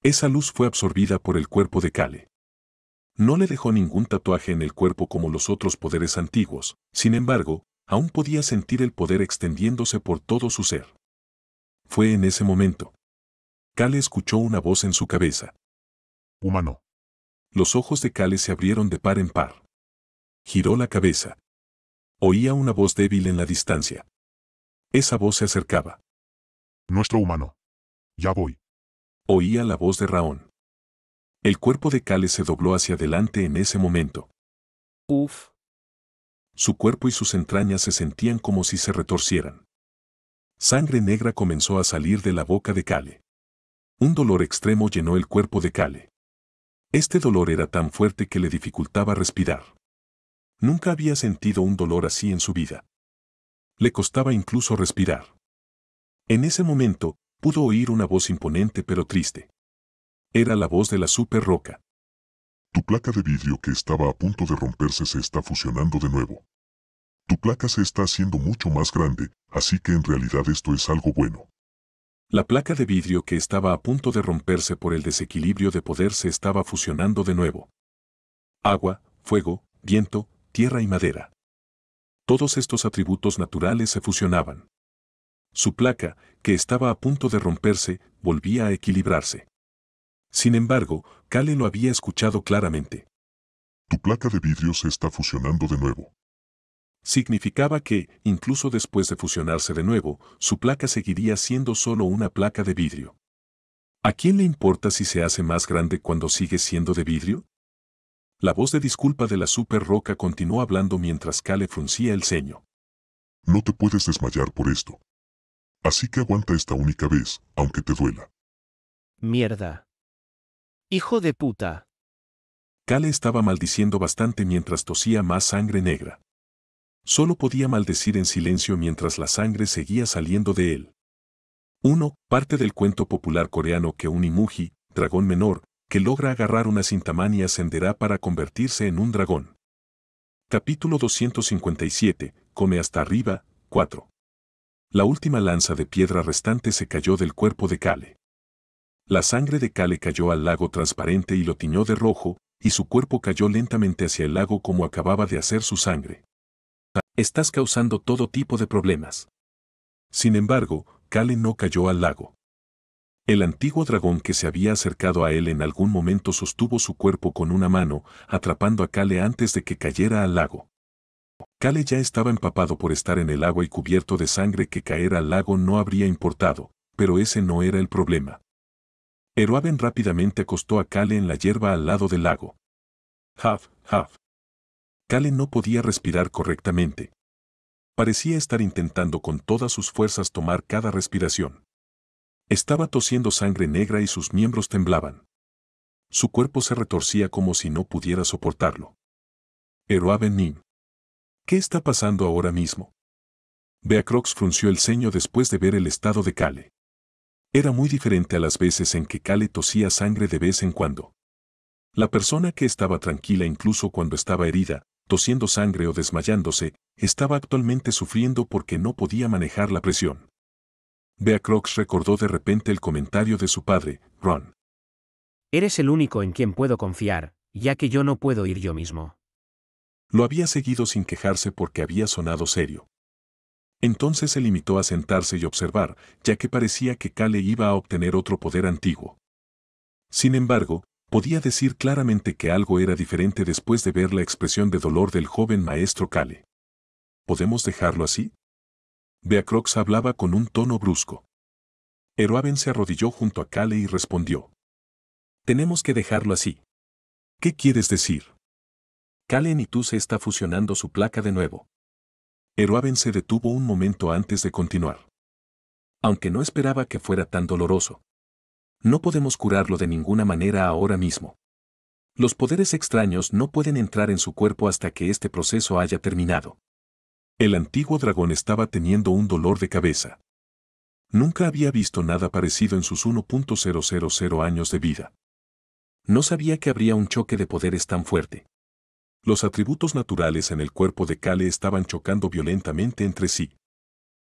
S1: Esa luz fue absorbida por el cuerpo de Kale. No le dejó ningún tatuaje en el cuerpo como los otros poderes antiguos, sin embargo, aún podía sentir el poder extendiéndose por todo su ser. Fue en ese momento. Kale escuchó una voz en su cabeza.
S4: Humano.
S1: Los ojos de Kale se abrieron de par en par. Giró la cabeza. Oía una voz débil en la distancia. Esa voz se acercaba.
S4: Nuestro humano. Ya voy.
S1: Oía la voz de Raón. El cuerpo de Kale se dobló hacia adelante en ese momento.
S3: Uf.
S1: Su cuerpo y sus entrañas se sentían como si se retorcieran. Sangre negra comenzó a salir de la boca de Kale. Un dolor extremo llenó el cuerpo de Kale. Este dolor era tan fuerte que le dificultaba respirar. Nunca había sentido un dolor así en su vida. Le costaba incluso respirar. En ese momento, pudo oír una voz imponente pero triste. Era la voz de la Super Roca.
S4: Tu placa de vidrio que estaba a punto de romperse se está fusionando de nuevo. Tu placa se está haciendo mucho más grande, así que en realidad esto es algo bueno.
S1: La placa de vidrio que estaba a punto de romperse por el desequilibrio de poder se estaba fusionando de nuevo. Agua, fuego, viento, tierra y madera. Todos estos atributos naturales se fusionaban. Su placa, que estaba a punto de romperse, volvía a equilibrarse. Sin embargo, Kale lo había escuchado claramente.
S4: Tu placa de vidrio se está fusionando de nuevo.
S1: Significaba que, incluso después de fusionarse de nuevo, su placa seguiría siendo solo una placa de vidrio. ¿A quién le importa si se hace más grande cuando sigue siendo de vidrio? La voz de disculpa de la super roca continuó hablando mientras Kale fruncía el ceño.
S4: No te puedes desmayar por esto. Así que aguanta esta única vez, aunque te duela.
S3: Mierda. Hijo de puta.
S1: Kale estaba maldiciendo bastante mientras tosía más sangre negra. Solo podía maldecir en silencio mientras la sangre seguía saliendo de él. 1. Parte del cuento popular coreano que un imuji, dragón menor, que logra agarrar una cintamani ascenderá para convertirse en un dragón. Capítulo 257, come hasta arriba, 4. La última lanza de piedra restante se cayó del cuerpo de Kale. La sangre de Kale cayó al lago transparente y lo tiñó de rojo, y su cuerpo cayó lentamente hacia el lago como acababa de hacer su sangre. Estás causando todo tipo de problemas. Sin embargo, Kale no cayó al lago. El antiguo dragón que se había acercado a él en algún momento sostuvo su cuerpo con una mano, atrapando a Kale antes de que cayera al lago. Kale ya estaba empapado por estar en el agua y cubierto de sangre que caer al lago no habría importado, pero ese no era el problema. Eroaben rápidamente acostó a Kale en la hierba al lado del lago. Huff, huff. Kale no podía respirar correctamente. Parecía estar intentando con todas sus fuerzas tomar cada respiración. Estaba tosiendo sangre negra y sus miembros temblaban. Su cuerpo se retorcía como si no pudiera soportarlo. Eroaben Nin. ¿Qué está pasando ahora mismo? Beacrox frunció el ceño después de ver el estado de Kale. Era muy diferente a las veces en que Kale tosía sangre de vez en cuando. La persona que estaba tranquila incluso cuando estaba herida, tosiendo sangre o desmayándose, estaba actualmente sufriendo porque no podía manejar la presión. Beacrox recordó de repente el comentario de su padre, Ron.
S3: Eres el único en quien puedo confiar, ya que yo no puedo ir yo mismo.
S1: Lo había seguido sin quejarse porque había sonado serio. Entonces se limitó a sentarse y observar, ya que parecía que Kale iba a obtener otro poder antiguo. Sin embargo, podía decir claramente que algo era diferente después de ver la expresión de dolor del joven maestro Kale. ¿Podemos dejarlo así? Beacrox hablaba con un tono brusco. Eroaben se arrodilló junto a Kale y respondió. Tenemos que dejarlo así. ¿Qué quieres decir? Kale Nitu se está fusionando su placa de nuevo. Eroaben se detuvo un momento antes de continuar. Aunque no esperaba que fuera tan doloroso. No podemos curarlo de ninguna manera ahora mismo. Los poderes extraños no pueden entrar en su cuerpo hasta que este proceso haya terminado. El antiguo dragón estaba teniendo un dolor de cabeza. Nunca había visto nada parecido en sus 1.000 años de vida. No sabía que habría un choque de poderes tan fuerte. Los atributos naturales en el cuerpo de Kale estaban chocando violentamente entre sí.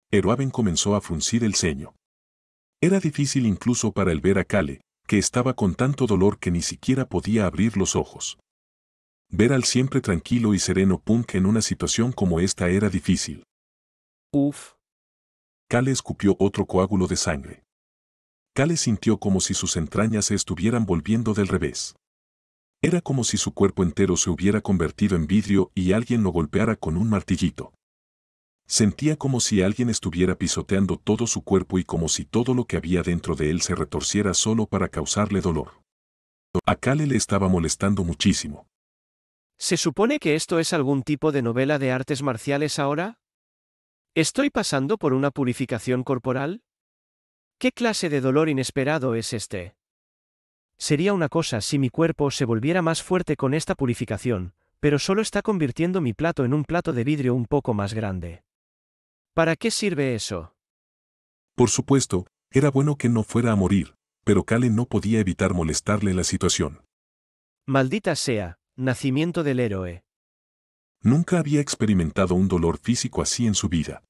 S1: Eroaben comenzó a fruncir el ceño. Era difícil incluso para él ver a Kale, que estaba con tanto dolor que ni siquiera podía abrir los ojos. Ver al siempre tranquilo y sereno Punk en una situación como esta era difícil.
S3: Uf.
S1: Kale escupió otro coágulo de sangre. Kale sintió como si sus entrañas se estuvieran volviendo del revés. Era como si su cuerpo entero se hubiera convertido en vidrio y alguien lo golpeara con un martillito. Sentía como si alguien estuviera pisoteando todo su cuerpo y como si todo lo que había dentro de él se retorciera solo para causarle dolor. A Kale le estaba molestando muchísimo.
S3: ¿Se supone que esto es algún tipo de novela de artes marciales ahora? ¿Estoy pasando por una purificación corporal? ¿Qué clase de dolor inesperado es este? Sería una cosa si mi cuerpo se volviera más fuerte con esta purificación, pero solo está convirtiendo mi plato en un plato de vidrio un poco más grande. ¿Para qué sirve eso?
S1: Por supuesto, era bueno que no fuera a morir, pero Kale no podía evitar molestarle la situación.
S3: Maldita sea, nacimiento del héroe.
S1: Nunca había experimentado un dolor físico así en su vida.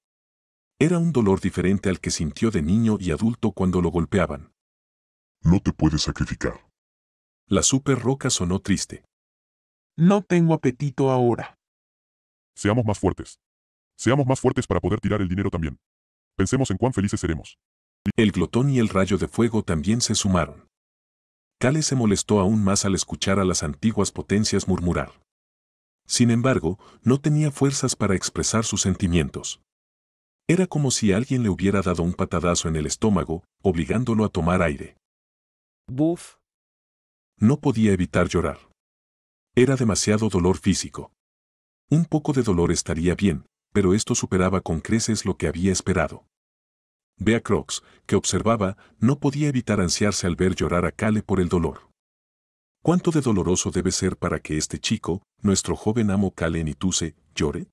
S1: Era un dolor diferente al que sintió de niño y adulto cuando lo golpeaban.
S4: No te puedes sacrificar.
S1: La super roca sonó triste.
S5: No tengo apetito ahora.
S4: Seamos más fuertes. Seamos más fuertes para poder tirar el dinero también. Pensemos en cuán felices seremos.
S1: El glotón y el rayo de fuego también se sumaron. Kale se molestó aún más al escuchar a las antiguas potencias murmurar. Sin embargo, no tenía fuerzas para expresar sus sentimientos. Era como si alguien le hubiera dado un patadazo en el estómago, obligándolo a tomar aire.
S3: Buf.
S1: No podía evitar llorar. Era demasiado dolor físico. Un poco de dolor estaría bien, pero esto superaba con creces lo que había esperado. Beacrox, que observaba, no podía evitar ansiarse al ver llorar a Kale por el dolor. ¿Cuánto de doloroso debe ser para que este chico, nuestro joven amo Kale Nituse, llore?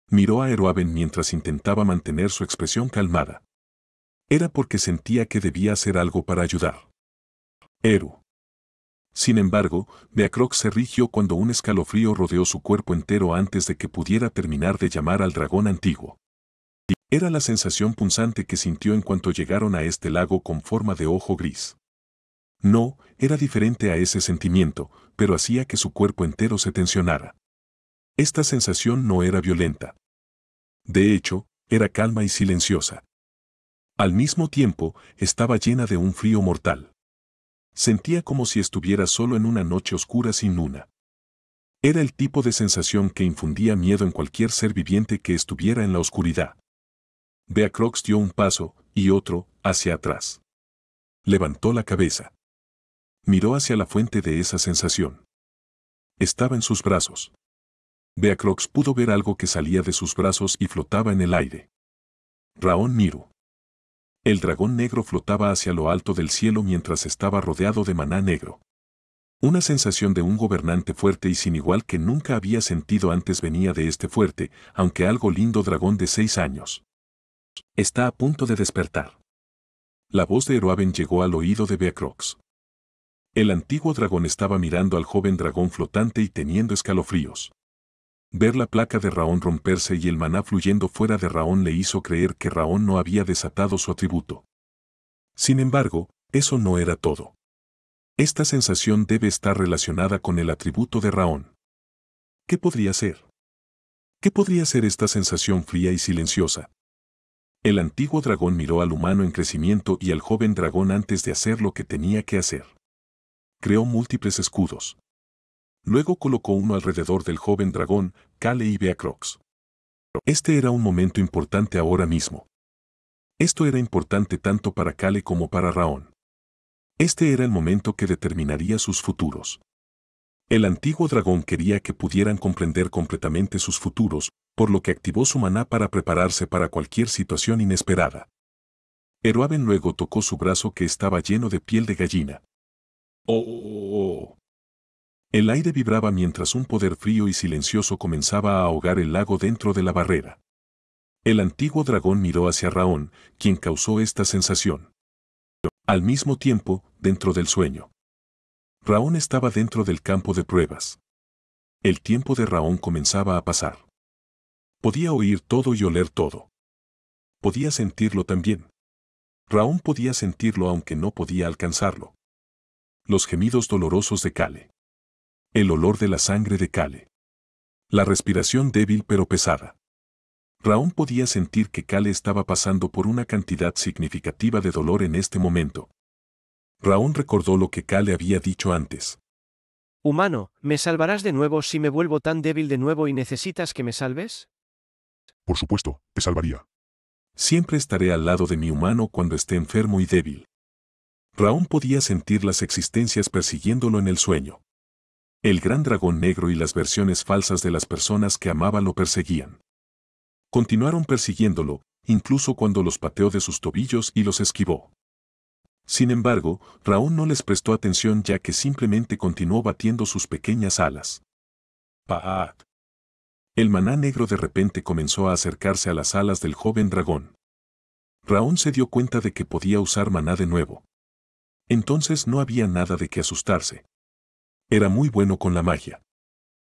S1: Miró a Eroaben mientras intentaba mantener su expresión calmada. Era porque sentía que debía hacer algo para ayudar. Eru. Sin embargo, Beacrox se rigió cuando un escalofrío rodeó su cuerpo entero antes de que pudiera terminar de llamar al dragón antiguo. Era la sensación punzante que sintió en cuanto llegaron a este lago con forma de ojo gris. No, era diferente a ese sentimiento, pero hacía que su cuerpo entero se tensionara. Esta sensación no era violenta. De hecho, era calma y silenciosa. Al mismo tiempo, estaba llena de un frío mortal. Sentía como si estuviera solo en una noche oscura sin luna. Era el tipo de sensación que infundía miedo en cualquier ser viviente que estuviera en la oscuridad. Beacrox dio un paso, y otro, hacia atrás. Levantó la cabeza. Miró hacia la fuente de esa sensación. Estaba en sus brazos. Beacrox pudo ver algo que salía de sus brazos y flotaba en el aire. Raon Miru. El dragón negro flotaba hacia lo alto del cielo mientras estaba rodeado de maná negro. Una sensación de un gobernante fuerte y sin igual que nunca había sentido antes venía de este fuerte, aunque algo lindo dragón de 6 años. Está a punto de despertar. La voz de Eroaben llegó al oído de Beacrox. El antiguo dragón estaba mirando al joven dragón flotante y teniendo escalofríos. Ver la placa de Raon romperse y el maná fluyendo fuera de Raon le hizo creer que Raon no había desatado su atributo. Sin embargo, eso no era todo. Esta sensación debe estar relacionada con el atributo de Raon. ¿Qué podría ser? ¿Qué podría ser esta sensación fría y silenciosa? El antiguo dragón miró al humano en crecimiento y al joven dragón antes de hacer lo que tenía que hacer. Creó múltiples escudos. Luego colocó uno alrededor del joven dragón, Kale y Beacrox. Este era un momento importante ahora mismo. Esto era importante tanto para Kale como para Raon. Este era el momento que determinaría sus futuros. El antiguo dragón quería que pudieran comprender completamente sus futuros, por lo que activó su maná para prepararse para cualquier situación inesperada. Eroaben luego tocó su brazo que estaba lleno de piel de gallina. ¡Oh! El aire vibraba mientras un poder frío y silencioso comenzaba a ahogar el lago dentro de la barrera. El antiguo dragón miró hacia Raon, quien causó esta sensación. Al mismo tiempo, dentro del sueño. Raon estaba dentro del campo de pruebas. El tiempo de Raon comenzaba a pasar. Podía oír todo y oler todo. Podía sentirlo también. Raon podía sentirlo aunque no podía alcanzarlo. Los gemidos dolorosos de Kale. El olor de la sangre de Kale. La respiración débil pero pesada. Raon podía sentir que Kale estaba pasando por una cantidad significativa de dolor en este momento. Raon recordó lo que Kale había dicho antes.
S3: Humano, ¿me salvarás de nuevo si me vuelvo tan débil de nuevo y necesitas que me salves?
S4: Por supuesto, te salvaría.
S1: Siempre estaré al lado de mi humano cuando esté enfermo y débil. Raon podía sentir las existencias persiguiéndolo en el sueño. El gran dragón negro y las versiones falsas de las personas que amaba lo perseguían. Continuaron persiguiéndolo, incluso cuando los pateó de sus tobillos y los esquivó. Sin embargo, Raon no les prestó atención ya que simplemente continuó batiendo sus pequeñas alas. ¡Paat! El maná negro de repente comenzó a acercarse a las alas del joven dragón. Raon se dio cuenta de que podía usar maná de nuevo. Entonces no había nada de qué asustarse. Era muy bueno con la magia.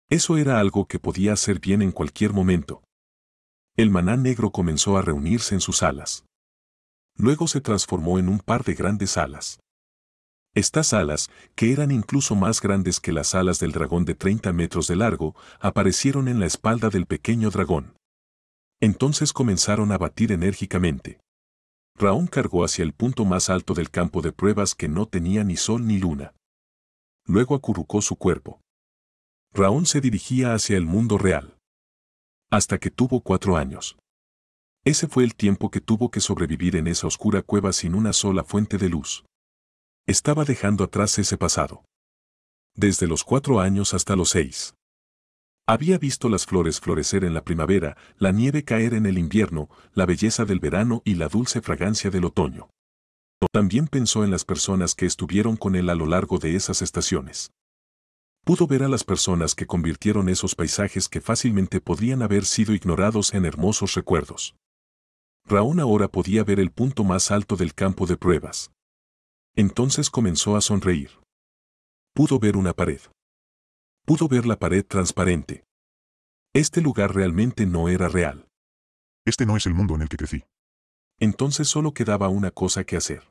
S1: Eso era algo que podía hacer bien en cualquier momento. El maná negro comenzó a reunirse en sus alas. Luego se transformó en un par de grandes alas. Estas alas, que eran incluso más grandes que las alas del dragón de 30 metros de largo, aparecieron en la espalda del pequeño dragón. Entonces comenzaron a batir enérgicamente. Raón cargó hacia el punto más alto del campo de pruebas que no tenía ni sol ni luna. Luego acurrucó su cuerpo. Raón se dirigía hacia el mundo real. Hasta que tuvo 4 años. Ese fue el tiempo que tuvo que sobrevivir en esa oscura cueva sin una sola fuente de luz. Estaba dejando atrás ese pasado. Desde los 4 años hasta los 6. Había visto las flores florecer en la primavera, la nieve caer en el invierno, la belleza del verano y la dulce fragancia del otoño. También pensó en las personas que estuvieron con él a lo largo de esas estaciones. Pudo ver a las personas que convirtieron esos paisajes que fácilmente podrían haber sido ignorados en hermosos recuerdos. Raón ahora podía ver el punto más alto del campo de pruebas. Entonces comenzó a sonreír. Pudo ver una pared. Pudo ver la pared transparente. Este lugar realmente no era real.
S4: Este no es el mundo en el que crecí.
S1: Entonces solo quedaba una cosa que hacer.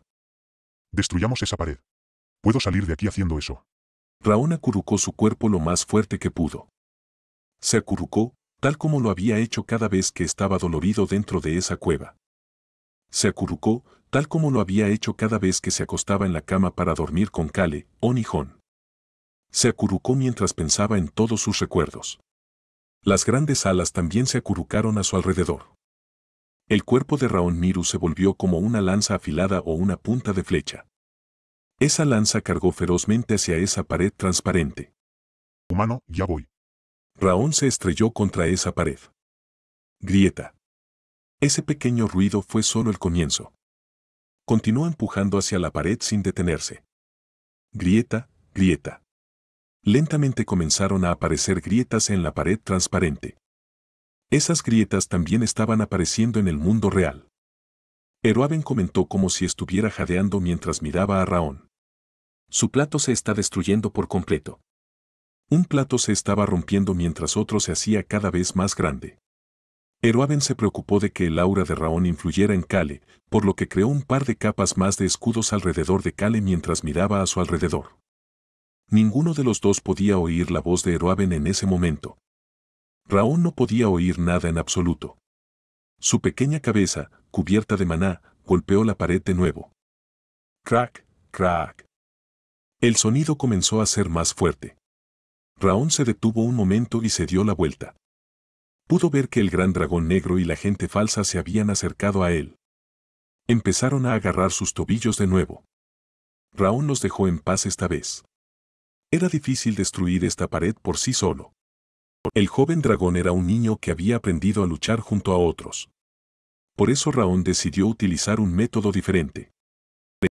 S4: Destruyamos esa pared. Puedo salir de aquí haciendo eso.
S1: Raón acurrucó su cuerpo lo más fuerte que pudo. Se acurrucó, tal como lo había hecho cada vez que estaba dolorido dentro de esa cueva. Se acurrucó, tal como lo había hecho cada vez que se acostaba en la cama para dormir con Kale o Nihon. Se acurrucó mientras pensaba en todos sus recuerdos. Las grandes alas también se acurrucaron a su alrededor. El cuerpo de Raón Miru se volvió como una lanza afilada o una punta de flecha. Esa lanza cargó ferozmente hacia esa pared transparente.
S4: Humano, ya voy.
S1: Raón se estrelló contra esa pared. Grieta. Ese pequeño ruido fue solo el comienzo. Continuó empujando hacia la pared sin detenerse. Grieta, grieta. Lentamente comenzaron a aparecer grietas en la pared transparente. Esas grietas también estaban apareciendo en el mundo real. Eroaben comentó como si estuviera jadeando mientras miraba a Raón. Su plato se está destruyendo por completo. Un plato se estaba rompiendo mientras otro se hacía cada vez más grande. Eroaben se preocupó de que el aura de Raón influyera en Kale, por lo que creó un par de capas más de escudos alrededor de Kale mientras miraba a su alrededor. Ninguno de los dos podía oír la voz de Eroaben en ese momento. Raón no podía oír nada en absoluto. Su pequeña cabeza, cubierta de maná, golpeó la pared de nuevo. Crack, crack. El sonido comenzó a ser más fuerte. Raón se detuvo un momento y se dio la vuelta. Pudo ver que el gran dragón negro y la gente falsa se habían acercado a él. Empezaron a agarrar sus tobillos de nuevo. Raón los dejó en paz esta vez. Era difícil destruir esta pared por sí solo. El joven dragón era un niño que había aprendido a luchar junto a otros. Por eso Raón decidió utilizar un método diferente.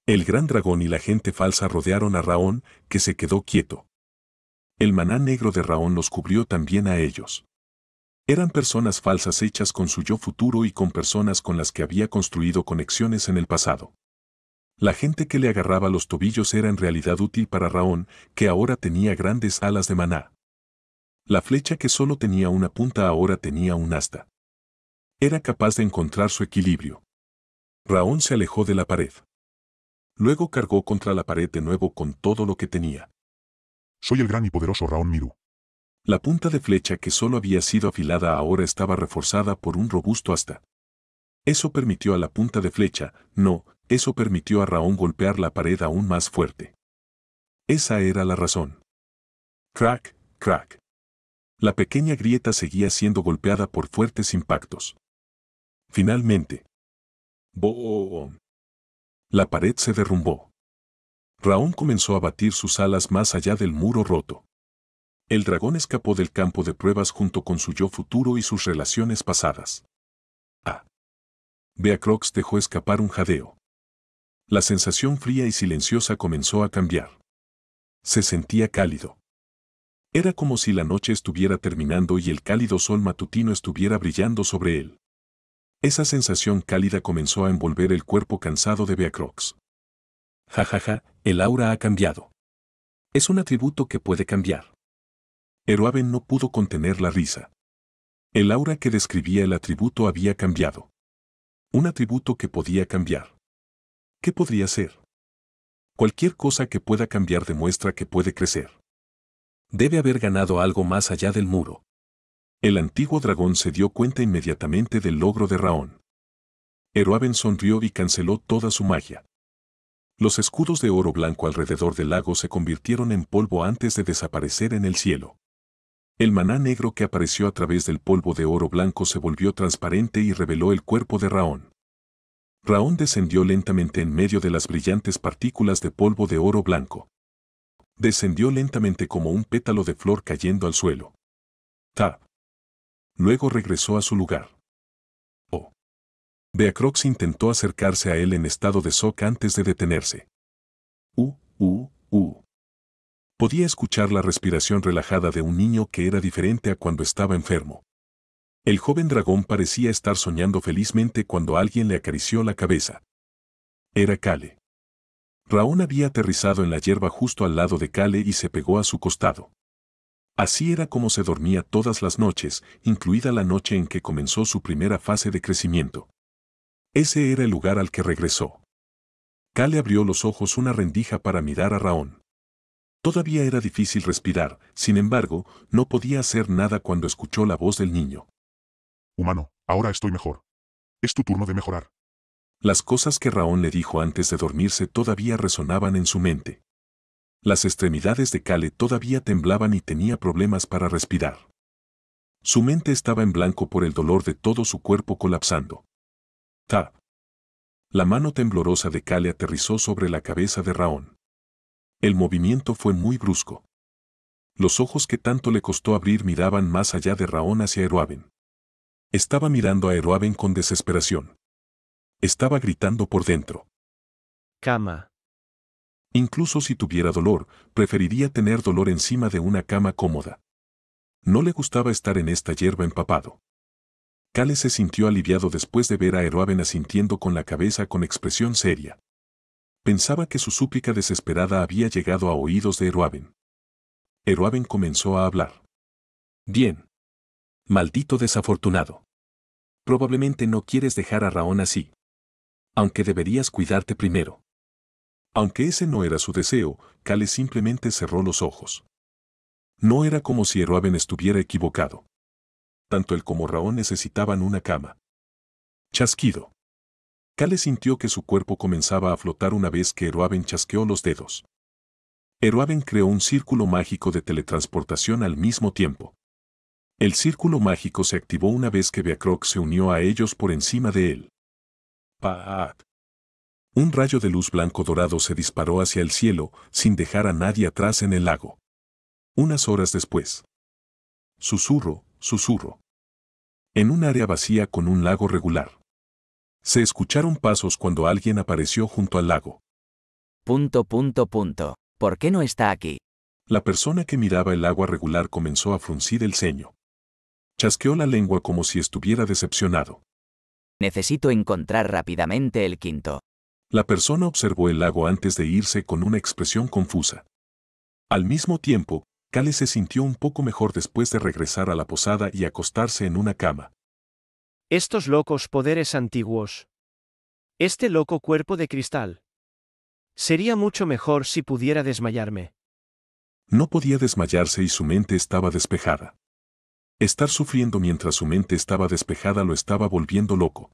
S1: El gran dragón y la gente falsa rodearon a Raón, que se quedó quieto. El maná negro de Raón los cubrió también a ellos. Eran personas falsas hechas con su yo futuro y con personas con las que había construido conexiones en el pasado. La gente que le agarraba los tobillos era en realidad útil para Raón, que ahora tenía grandes alas de maná. La flecha que solo tenía una punta ahora tenía un asta. Era capaz de encontrar su equilibrio. Raón se alejó de la pared. Luego cargó contra la pared de nuevo con todo lo que tenía.
S4: Soy el gran y poderoso Raón Miru.
S1: La punta de flecha que solo había sido afilada ahora estaba reforzada por un robusto asta. Eso permitió a la punta de flecha, eso permitió a Raón golpear la pared aún más fuerte. Esa era la razón. Crack, crack. La pequeña grieta seguía siendo golpeada por fuertes impactos. Finalmente. ¡Boom! La pared se derrumbó. Raón comenzó a batir sus alas más allá del muro roto. El dragón escapó del campo de pruebas junto con su yo futuro y sus relaciones pasadas. Beacrox dejó escapar un jadeo. La sensación fría y silenciosa comenzó a cambiar. Se sentía cálido. Era como si la noche estuviera terminando y el cálido sol matutino estuviera brillando sobre él. Esa sensación cálida comenzó a envolver el cuerpo cansado de Beacrox. Jajaja, el aura ha cambiado. Es un atributo que puede cambiar. Eroaben no pudo contener la risa. El aura que describía el atributo había cambiado. Un atributo que podía cambiar. ¿Qué podría ser? Cualquier cosa que pueda cambiar demuestra que puede crecer. Debe haber ganado algo más allá del muro. El antiguo dragón se dio cuenta inmediatamente del logro de Raón. Eruaben sonrió y canceló toda su magia. Los escudos de oro blanco alrededor del lago se convirtieron en polvo antes de desaparecer en el cielo. El maná negro que apareció a través del polvo de oro blanco se volvió transparente y reveló el cuerpo de Raón. Raón descendió lentamente en medio de las brillantes partículas de polvo de oro blanco. Descendió lentamente como un pétalo de flor cayendo al suelo. ¡Tap! Luego regresó a su lugar. Oh. Beacrox intentó acercarse a él en estado de shock antes de detenerse. Podía escuchar la respiración relajada de un niño que era diferente a cuando estaba enfermo. El joven dragón parecía estar soñando felizmente cuando alguien le acarició la cabeza. Era Kale. Raón había aterrizado en la hierba justo al lado de Kale y se pegó a su costado. Así era como se dormía todas las noches, incluida la noche en que comenzó su primera fase de crecimiento. Ese era el lugar al que regresó. Kale abrió los ojos una rendija para mirar a Raón. Todavía era difícil respirar, sin embargo, no podía hacer nada cuando escuchó la voz del niño.
S4: Humano, ahora estoy mejor. Es tu turno de mejorar.
S1: Las cosas que Raón le dijo antes de dormirse todavía resonaban en su mente. Las extremidades de Kale todavía temblaban y tenía problemas para respirar. Su mente estaba en blanco por el dolor de todo su cuerpo colapsando. ¡Tap! La mano temblorosa de Kale aterrizó sobre la cabeza de Raón. El movimiento fue muy brusco. Los ojos que tanto le costó abrir miraban más allá de Raón hacia Eruaben. Estaba mirando a Eruaben con desesperación. Estaba gritando por dentro.
S3: Cama.
S1: Incluso si tuviera dolor, preferiría tener dolor encima de una cama cómoda. No le gustaba estar en esta hierba empapado. Kale se sintió aliviado después de ver a Eruaben asintiendo con la cabeza con expresión seria. Pensaba que su súplica desesperada había llegado a oídos de Eruaben. Eruaben comenzó a hablar. Bien. Maldito desafortunado. Probablemente no quieres dejar a Raón así. Aunque deberías cuidarte primero. Aunque ese no era su deseo, Kale simplemente cerró los ojos. No era como si Eruaben estuviera equivocado. Tanto él como Raón necesitaban una cama. Chasquido. Kale sintió que su cuerpo comenzaba a flotar una vez que Eruaben chasqueó los dedos. Eruaben creó un círculo mágico de teletransportación al mismo tiempo. El círculo mágico se activó una vez que Beacrox se unió a ellos por encima de él. ¡Pat! Un rayo de luz blanco dorado se disparó hacia el cielo, sin dejar a nadie atrás en el lago. Unas horas después. Susurro, susurro. En un área vacía con un lago regular. Se escucharon pasos cuando alguien apareció junto al lago.
S6: ¿Por qué no está aquí?
S1: La persona que miraba el agua regular comenzó a fruncir el ceño. Chasqueó la lengua como si estuviera decepcionado.
S6: Necesito encontrar rápidamente el quinto.
S1: La persona observó el lago antes de irse con una expresión confusa. Al mismo tiempo, Kale se sintió un poco mejor después de regresar a la posada y acostarse en una cama.
S3: Estos locos poderes antiguos. Este loco cuerpo de cristal. Sería mucho mejor si pudiera desmayarme.
S1: No podía desmayarse y su mente estaba despejada. Estar sufriendo mientras su mente estaba despejada lo estaba volviendo loco.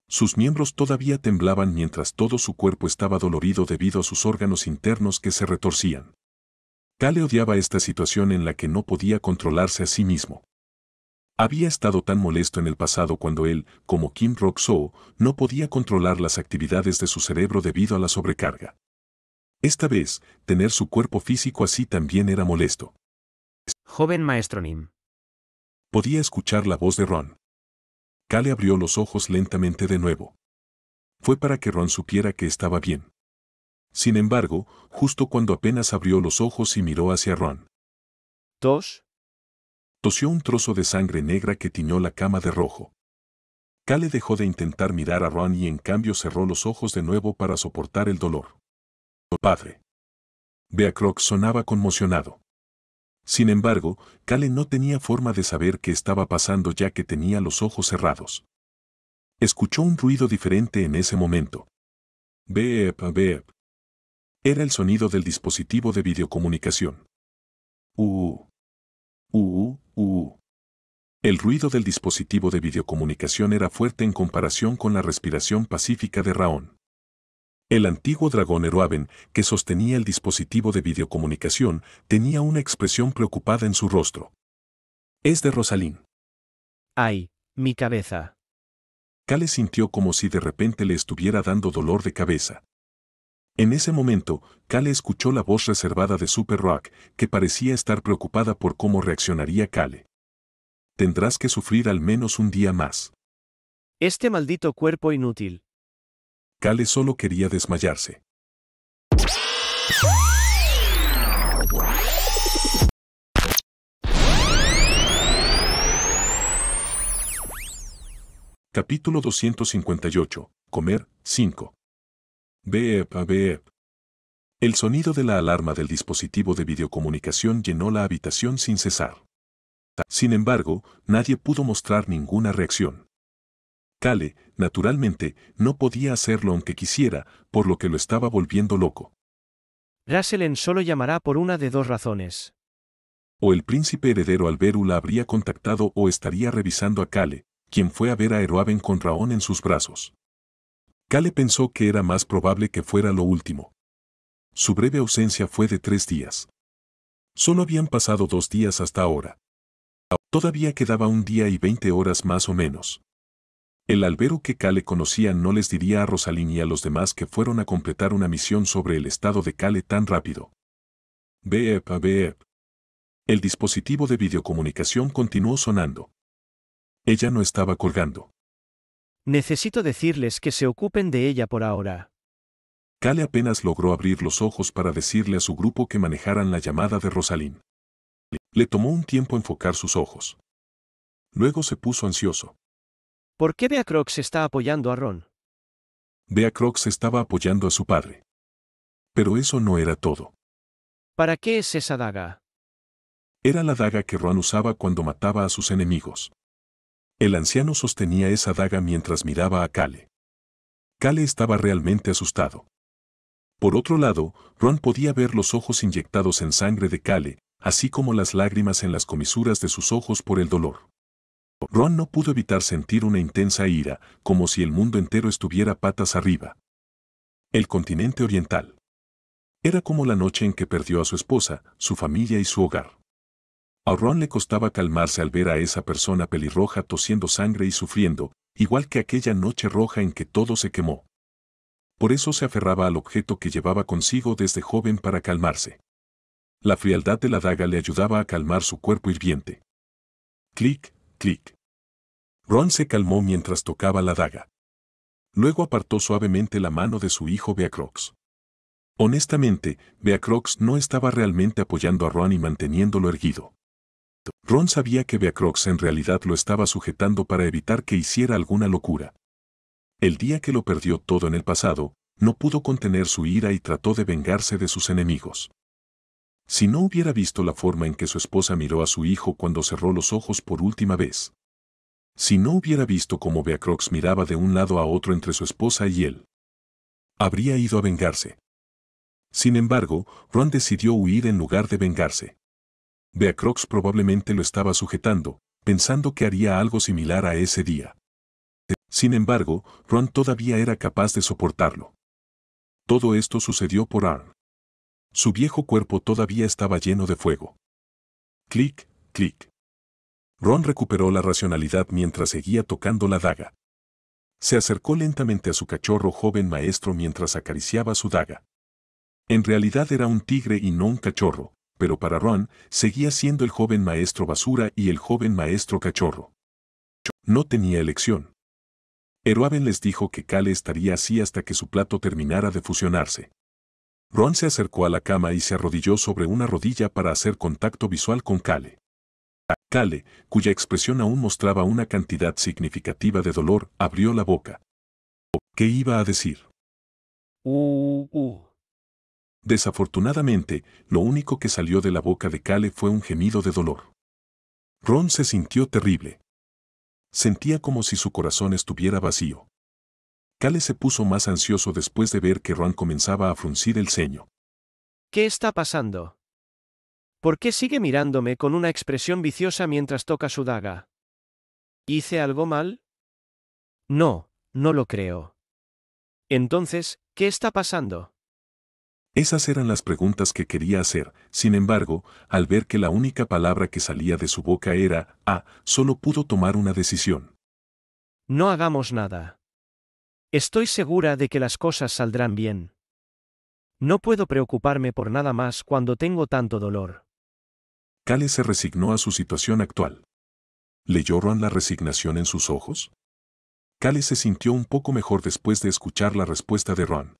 S1: Sus miembros todavía temblaban mientras todo su cuerpo estaba dolorido debido a sus órganos internos que se retorcían. Kale odiaba esta situación en la que no podía controlarse a sí mismo. Había estado tan molesto en el pasado cuando él, como Kim Rock-soo, no podía controlar las actividades de su cerebro debido a la sobrecarga. Esta vez, tener su cuerpo físico así también era molesto.
S3: Joven maestro Nim.
S1: Podía escuchar la voz de Ron. Kale abrió los ojos lentamente de nuevo. Fue para que Ron supiera que estaba bien. Sin embargo, justo cuando apenas abrió los ojos y miró hacia Ron.
S3: ¿Tos?
S1: Tosió un trozo de sangre negra que tiñó la cama de rojo. Kale dejó de intentar mirar a Ron y en cambio cerró los ojos de nuevo para soportar el dolor. Padre. Beacrox sonaba conmocionado. Sin embargo, Kale no tenía forma de saber qué estaba pasando ya que tenía los ojos cerrados. Escuchó un ruido diferente en ese momento. Beep, beep. Era el sonido del dispositivo de videocomunicación. El ruido del dispositivo de videocomunicación era fuerte en comparación con la respiración pacífica de Raon. El antiguo dragón Eruaben, que sostenía el dispositivo de videocomunicación, tenía una expresión preocupada en su rostro. Es de Rosalind.
S3: ¡Ay, mi cabeza!
S1: Kale sintió como si de repente le estuviera dando dolor de cabeza. En ese momento, Kale escuchó la voz reservada de Super Rock, que parecía estar preocupada por cómo reaccionaría Kale. Tendrás que sufrir al menos un día más.
S3: Este maldito cuerpo inútil.
S1: Kale solo quería desmayarse. Capítulo 258. Comer, 5. Beep, beep. El sonido de la alarma del dispositivo de videocomunicación llenó la habitación sin cesar. Sin embargo, nadie pudo mostrar ninguna reacción. Kale, naturalmente, no podía hacerlo aunque quisiera, por lo que lo estaba volviendo loco.
S3: Raselen solo llamará por una de dos razones.
S1: O el príncipe heredero Alberu la habría contactado o estaría revisando a Kale, quien fue a ver a Eruaben con Raon en sus brazos. Kale pensó que era más probable que fuera lo último. Su breve ausencia fue de 3 días. Solo habían pasado 2 días hasta ahora. Todavía quedaba 1 día y 20 horas más o menos. El Alberu que Kale conocía no les diría a Rosalind y a los demás que fueron a completar una misión sobre el estado de Kale tan rápido. Beep, beep. El dispositivo de videocomunicación continuó sonando. Ella no estaba colgando.
S3: Necesito decirles que se ocupen de ella por ahora.
S1: Kale apenas logró abrir los ojos para decirle a su grupo que manejaran la llamada de Rosalind. Le tomó un tiempo enfocar sus ojos. Luego se puso ansioso.
S3: ¿Por qué Beacrox está apoyando a Ron?
S1: Beacrox estaba apoyando a su padre. Pero eso no era todo.
S3: ¿Para qué es esa daga?
S1: Era la daga que Ron usaba cuando mataba a sus enemigos. El anciano sostenía esa daga mientras miraba a Kale. Kale estaba realmente asustado. Por otro lado, Ron podía ver los ojos inyectados en sangre de Kale, así como las lágrimas en las comisuras de sus ojos por el dolor. Ron no pudo evitar sentir una intensa ira, como si el mundo entero estuviera patas arriba. El continente oriental. Era como la noche en que perdió a su esposa, su familia y su hogar. A Ron le costaba calmarse al ver a esa persona pelirroja tosiendo sangre y sufriendo, igual que aquella noche roja en que todo se quemó. Por eso se aferraba al objeto que llevaba consigo desde joven para calmarse. La frialdad de la daga le ayudaba a calmar su cuerpo hirviente. Clic, clic. Ron se calmó mientras tocaba la daga. Luego apartó suavemente la mano de su hijo Beacrox. Honestamente, Beacrox no estaba realmente apoyando a Ron y manteniéndolo erguido. Ron sabía que Beacrox en realidad lo estaba sujetando para evitar que hiciera alguna locura. El día que lo perdió todo en el pasado, no pudo contener su ira y trató de vengarse de sus enemigos. Si no hubiera visto la forma en que su esposa miró a su hijo cuando cerró los ojos por última vez. Si no hubiera visto cómo Beacrox miraba de un lado a otro entre su esposa y él. Habría ido a vengarse. Sin embargo, Ron decidió huir en lugar de vengarse. Beacrox probablemente lo estaba sujetando, pensando que haría algo similar a ese día. Sin embargo, Ron todavía era capaz de soportarlo. Todo esto sucedió por Arn. Su viejo cuerpo todavía estaba lleno de fuego. Clic, clic. Ron recuperó la racionalidad mientras seguía tocando la daga. Se acercó lentamente a su cachorro joven maestro mientras acariciaba su daga. En realidad era un tigre y no un cachorro, pero para Ron seguía siendo el joven maestro basura y el joven maestro cachorro. No tenía elección. Eruaben les dijo que Kale estaría así hasta que su plato terminara de fusionarse. Ron se acercó a la cama y se arrodilló sobre una rodilla para hacer contacto visual con Kale. Kale, cuya expresión aún mostraba una cantidad significativa de dolor, abrió la boca. ¿Qué iba a decir? Desafortunadamente, lo único que salió de la boca de Cale fue un gemido de dolor. Ron se sintió terrible. Sentía como si su corazón estuviera vacío. Cale se puso más ansioso después de ver que Ron comenzaba a fruncir el ceño.
S3: ¿Qué está pasando? ¿Por qué sigue mirándome con una expresión viciosa mientras toca su daga? ¿Hice algo mal? No, no lo creo. Entonces, ¿qué está pasando?
S1: Esas eran las preguntas que quería hacer, sin embargo, al ver que la única palabra que salía de su boca era solo pudo tomar una decisión.
S3: No hagamos nada. Estoy segura de que las cosas saldrán bien. No puedo preocuparme por nada más cuando tengo tanto dolor.
S1: Cale se resignó a su situación actual. ¿Leyó Ron la resignación en sus ojos? Cale se sintió un poco mejor después de escuchar la respuesta de Ron.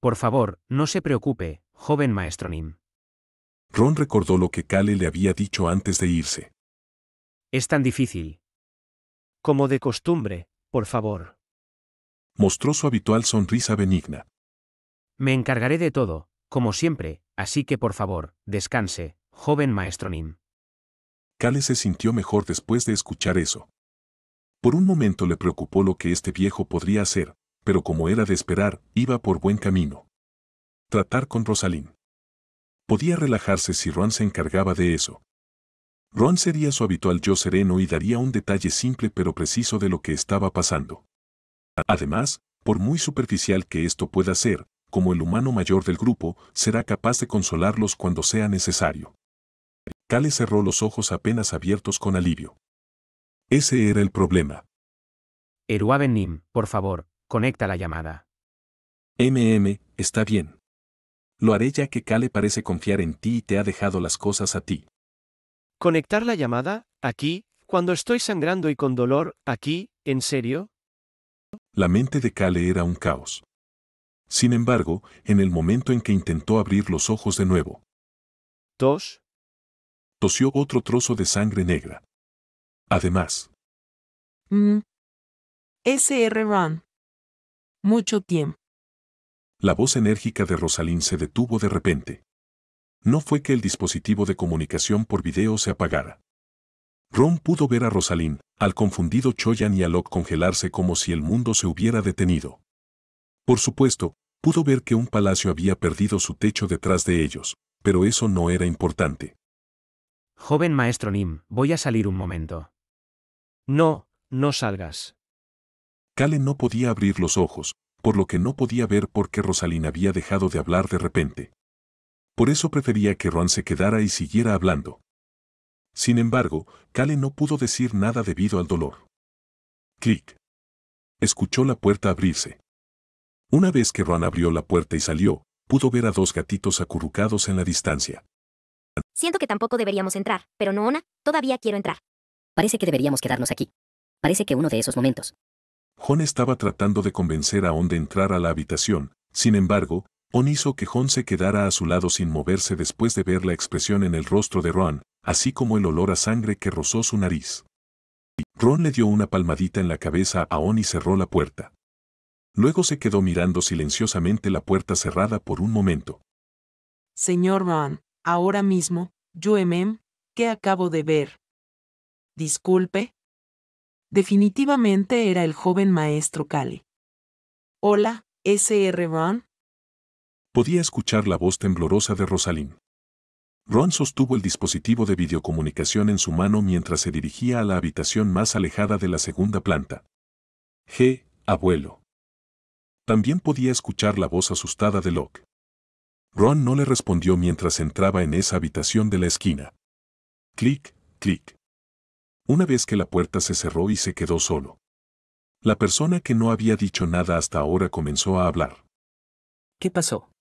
S7: Por favor, no se preocupe, joven maestro Nim.
S1: Ron recordó lo que Cale le había dicho antes de irse.
S7: Es tan difícil.
S3: Como de costumbre, por favor.
S1: Mostró su habitual sonrisa benigna.
S7: Me encargaré de todo, como siempre, así que por favor, descanse, joven maestro Nim.
S1: Cale se sintió mejor después de escuchar eso. Por un momento le preocupó lo que este viejo podría hacer, pero como era de esperar, iba por buen camino. Tratar con Rosalind. Podía relajarse si Ron se encargaba de eso. Ron sería su habitual yo sereno y daría un detalle simple pero preciso de lo que estaba pasando. Además, por muy superficial que esto pueda ser, como el humano mayor del grupo, será capaz de consolarlos cuando sea necesario. Cale cerró los ojos apenas abiertos con alivio. Ese era el problema.
S7: Eruaben Nim, por favor, conecta la llamada.
S1: Está bien. Lo haré ya que Cale parece confiar en ti y te ha dejado las cosas a ti.
S3: ¿Conectar la llamada, aquí, cuando estoy sangrando y con dolor, aquí, en serio?
S1: La mente de Cale era un caos. Sin embargo, en el momento en que intentó abrir los ojos de nuevo,
S3: ¿Tos?
S1: tosió otro trozo de sangre negra. Además,
S8: SR Ron. Mucho tiempo.
S1: la voz enérgica de Rosalind se detuvo de repente. No fue que el dispositivo de comunicación por video se apagara. Ron pudo ver a Rosalind, al confundido Choyan y a Locke congelarse como si el mundo se hubiera detenido. Por supuesto, pudo ver que un palacio había perdido su techo detrás de ellos, pero eso no era importante.
S7: Joven maestro Nim, voy a salir un momento.
S3: No, no salgas.
S1: Cale no podía abrir los ojos, por lo que no podía ver por qué Rosalind había dejado de hablar de repente. Por eso prefería que Ron se quedara y siguiera hablando. Sin embargo, Cale no pudo decir nada debido al dolor. Clic. Escuchó la puerta abrirse. Una vez que Ron abrió la puerta y salió, pudo ver a dos gatitos acurrucados en la distancia.
S9: Siento que tampoco deberíamos entrar, pero no, Ona, todavía quiero entrar. Parece que deberíamos quedarnos aquí. Parece que uno de esos momentos.
S1: Jon estaba tratando de convencer a On de entrar a la habitación, sin embargo, On hizo que Jon se quedara a su lado sin moverse después de ver la expresión en el rostro de Ron, así como el olor a sangre que rozó su nariz. Ron le dio una palmadita en la cabeza a On y cerró la puerta. Luego se quedó mirando silenciosamente la puerta cerrada por un momento.
S8: Señor Ron, ahora mismo, ¿qué acabo de ver? Disculpe. Definitivamente era el joven maestro Cale. Hola, SR Ron.
S1: Podía escuchar la voz temblorosa de Rosalind. Ron sostuvo el dispositivo de videocomunicación en su mano mientras se dirigía a la habitación más alejada de la segunda planta. Abuelo. También podía escuchar la voz asustada de Locke. Ron no le respondió mientras entraba en esa habitación de la esquina. Clic, clic. Una vez que la puerta se cerró y se quedó solo. La persona que no había dicho nada hasta ahora comenzó a hablar.
S10: ¿Qué pasó?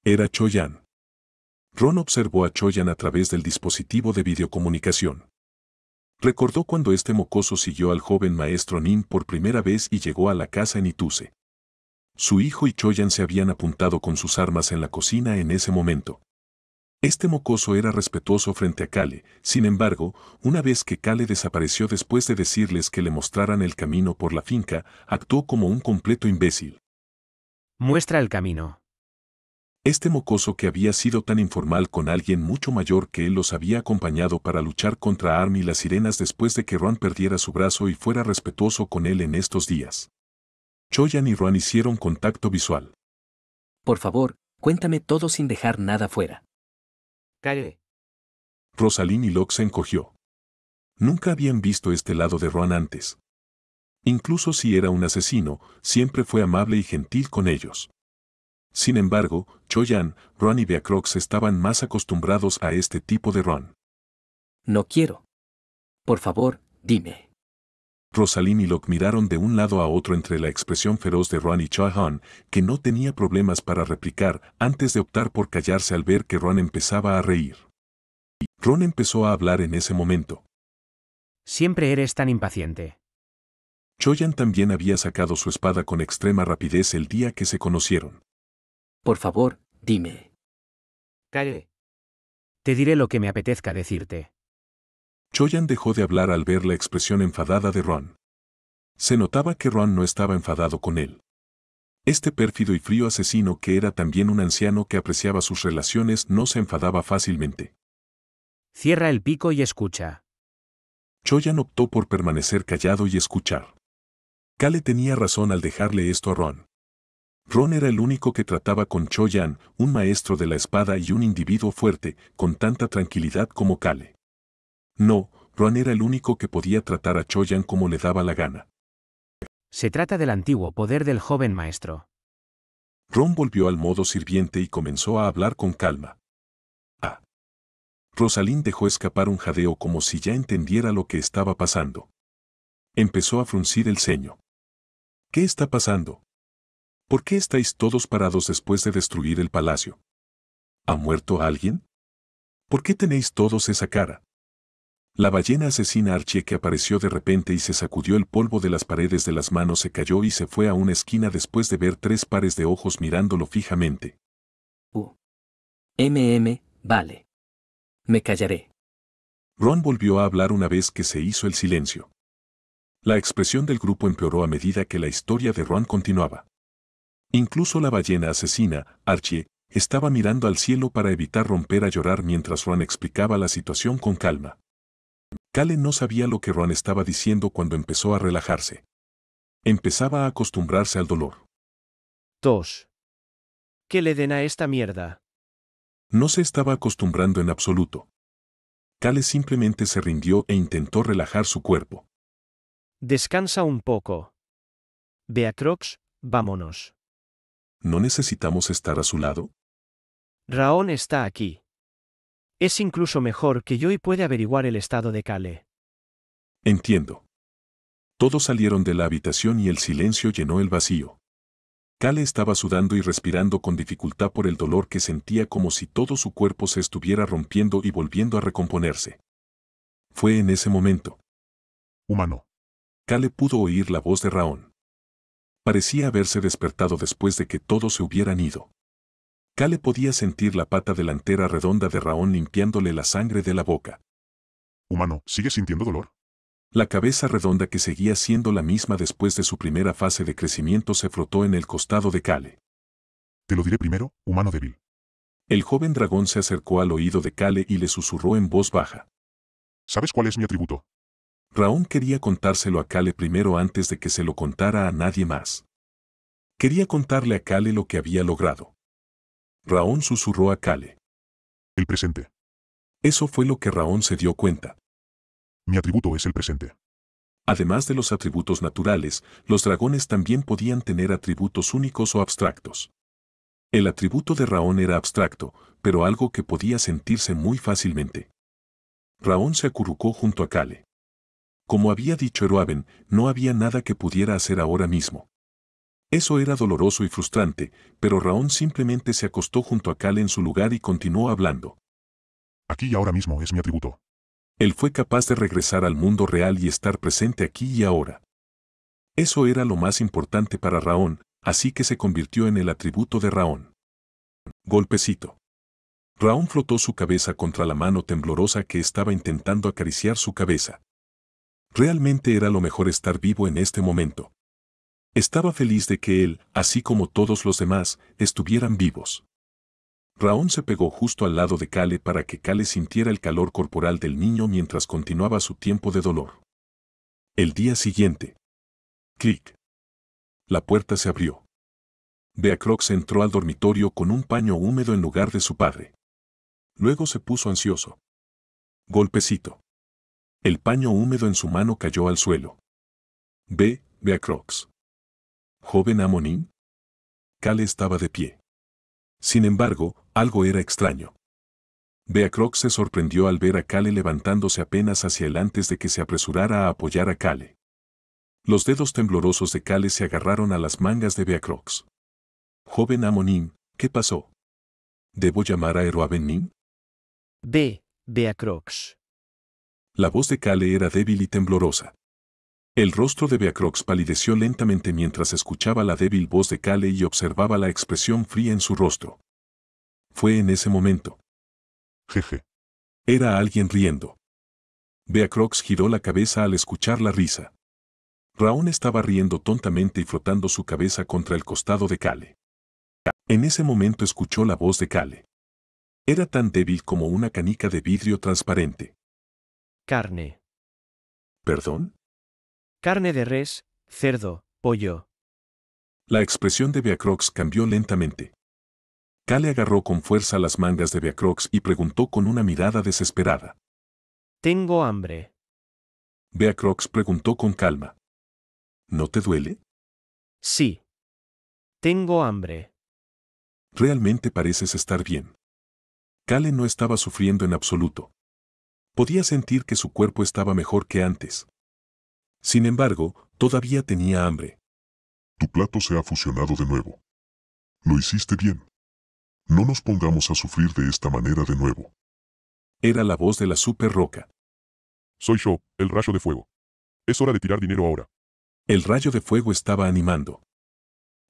S1: Era Choyan. Ron observó a Choyan a través del dispositivo de videocomunicación. Recordó cuando este mocoso siguió al joven maestro Nin por primera vez y llegó a la casa en Ituse. Su hijo y Choyan se habían apuntado con sus armas en la cocina en ese momento. Este mocoso era respetuoso frente a Cale, sin embargo, una vez que Cale desapareció después de decirles que le mostraran el camino por la finca, actuó como un completo imbécil.
S7: Muestra el camino.
S1: Este mocoso que había sido tan informal con alguien mucho mayor que él los había acompañado para luchar contra Arm y las sirenas después de que Ron perdiera su brazo y fuera respetuoso con él en estos días. Cho-Yan y Ron hicieron contacto visual.
S10: Por favor, cuéntame todo sin dejar nada fuera.
S3: Calle.
S1: Rosalind y Locke se encogió. Nunca habían visto este lado de Ron antes. Incluso si era un asesino, siempre fue amable y gentil con ellos. Sin embargo, Cho-Yan, Ron y Beacrox estaban más acostumbrados a este tipo de Ron.
S10: No quiero. Por favor, dime.
S1: Rosalind y Locke miraron de un lado a otro entre la expresión feroz de Ron y Cho-Han, que no tenía problemas para replicar antes de optar por callarse al ver que Ron empezaba a reír. Ron empezó a hablar en ese momento.
S7: Siempre eres tan impaciente.
S1: Cho-Yan también había sacado su espada con extrema rapidez el día que se conocieron.
S10: Por favor, dime.
S3: Calle.
S7: Te diré lo que me apetezca decirte.
S1: Cho-Yan dejó de hablar al ver la expresión enfadada de Ron. Se notaba que Ron no estaba enfadado con él. Este pérfido y frío asesino que era también un anciano que apreciaba sus relaciones no se enfadaba fácilmente.
S7: Cierra el pico y escucha.
S1: Cho-Yan optó por permanecer callado y escuchar. Kale tenía razón al dejarle esto a Ron. Ron era el único que trataba con Cho-Yan, un maestro de la espada y un individuo fuerte, con tanta tranquilidad como Kale. No, Ron era el único que podía tratar a Cho-Yan como le daba la gana.
S7: Se trata del antiguo poder del joven maestro.
S1: Ron volvió al modo sirviente y comenzó a hablar con calma. Rosalind dejó escapar un jadeo como si ya entendiera lo que estaba pasando. Empezó a fruncir el ceño. ¿Qué está pasando? ¿Por qué estáis todos parados después de destruir el palacio? ¿Ha muerto alguien? ¿Por qué tenéis todos esa cara? La ballena asesina Archie que apareció de repente y se sacudió el polvo de las paredes de las manos se cayó y se fue a una esquina después de ver 3 pares de ojos mirándolo fijamente.
S10: Vale. Me callaré.
S1: Ron volvió a hablar una vez que se hizo el silencio. La expresión del grupo empeoró a medida que la historia de Ron continuaba. Incluso la ballena asesina, Archie, estaba mirando al cielo para evitar romper a llorar mientras Ron explicaba la situación con calma. Kale no sabía lo que Ron estaba diciendo cuando empezó a relajarse. Empezaba a acostumbrarse al dolor.
S3: 2. ¿Qué le den a esta mierda?
S1: No se estaba acostumbrando en absoluto. Kale simplemente se rindió e intentó relajar su cuerpo.
S3: Descansa un poco. Beacrox, vámonos.
S1: ¿No necesitamos estar a su lado?
S3: Raon está aquí. Es incluso mejor que yo y puede averiguar el estado de Kale.
S1: Entiendo. Todos salieron de la habitación y el silencio llenó el vacío. Kale estaba sudando y respirando con dificultad por el dolor que sentía como si todo su cuerpo se estuviera rompiendo y volviendo a recomponerse. Fue en ese momento.
S4: Humano.
S1: Kale pudo oír la voz de Raon. Parecía haberse despertado después de que todos se hubieran ido. Kale podía sentir la pata delantera redonda de Raon limpiándole la sangre de la boca.
S4: Humano, ¿sigues sintiendo dolor?
S1: La cabeza redonda que seguía siendo la misma después de su primera fase de crecimiento se frotó en el costado de Kale.
S4: Te lo diré primero, humano débil.
S1: El joven dragón se acercó al oído de Kale y le susurró en voz baja.
S4: ¿Sabes cuál es mi atributo?
S1: Raon quería contárselo a Kale primero antes de que se lo contara a nadie más. Quería contarle a Kale lo que había logrado. Raon susurró a Kale.
S4: El presente.
S1: Eso fue lo que Raon se dio cuenta.
S4: Mi atributo es el presente.
S1: Además de los atributos naturales, los dragones también podían tener atributos únicos o abstractos. El atributo de Raon era abstracto, pero algo que podía sentirse muy fácilmente. Raon se acurrucó junto a Kale. Como había dicho Eroaven, no había nada que pudiera hacer ahora mismo. Eso era doloroso y frustrante, pero Raon simplemente se acostó junto a Kale en su lugar y continuó hablando.
S4: Aquí y ahora mismo es mi atributo.
S1: Él fue capaz de regresar al mundo real y estar presente aquí y ahora. Eso era lo más importante para Raon, así que se convirtió en el atributo de Raon. Golpecito. Raon frotó su cabeza contra la mano temblorosa que estaba intentando acariciar su cabeza. Realmente era lo mejor estar vivo en este momento. Estaba feliz de que él, así como todos los demás, estuvieran vivos. Raón se pegó justo al lado de Kale para que Kale sintiera el calor corporal del niño mientras continuaba su tiempo de dolor. El día siguiente. Clic. La puerta se abrió. Beacrox entró al dormitorio con un paño húmedo en lugar de su padre. Luego se puso ansioso. Golpecito. El paño húmedo en su mano cayó al suelo. Beacrox. ¿Joven Amonín? Kale estaba de pie. Sin embargo, algo era extraño. Beacrox se sorprendió al ver a Kale levantándose apenas hacia él antes de que se apresurara a apoyar a Kale. Los dedos temblorosos de Kale se agarraron a las mangas de Beacrox. Joven Amonín, ¿qué pasó? ¿Debo llamar a Eroabenin?
S3: Beacrox.
S1: La voz de Kale era débil y temblorosa. El rostro de Beacrox palideció lentamente mientras escuchaba la débil voz de Kale y observaba la expresión fría en su rostro. Fue en ese momento.
S4: Jeje.
S1: Era alguien riendo. Beacrox giró la cabeza al escuchar la risa. Raón estaba riendo tontamente y frotando su cabeza contra el costado de Kale. En ese momento escuchó la voz de Kale. Era tan débil como una canica de vidrio transparente.
S3: Carne.
S1: ¿Perdón?
S3: Carne de res, cerdo, pollo.
S1: La expresión de Beacrox cambió lentamente. Kale agarró con fuerza las mangas de Beacrox y preguntó con una mirada desesperada.
S3: Tengo hambre.
S1: Beacrox preguntó con calma. ¿No te duele?
S3: Sí. Tengo hambre.
S1: Realmente pareces estar bien. Kale no estaba sufriendo en absoluto. Podía sentir que su cuerpo estaba mejor que antes. Sin embargo, todavía tenía hambre.
S4: Tu plato se ha fusionado de nuevo. Lo hiciste bien. No nos pongamos a sufrir de esta manera de nuevo.
S1: Era la voz de la super roca.
S4: Soy yo, el rayo de fuego. Es hora de tirar dinero ahora.
S1: El rayo de fuego estaba animando.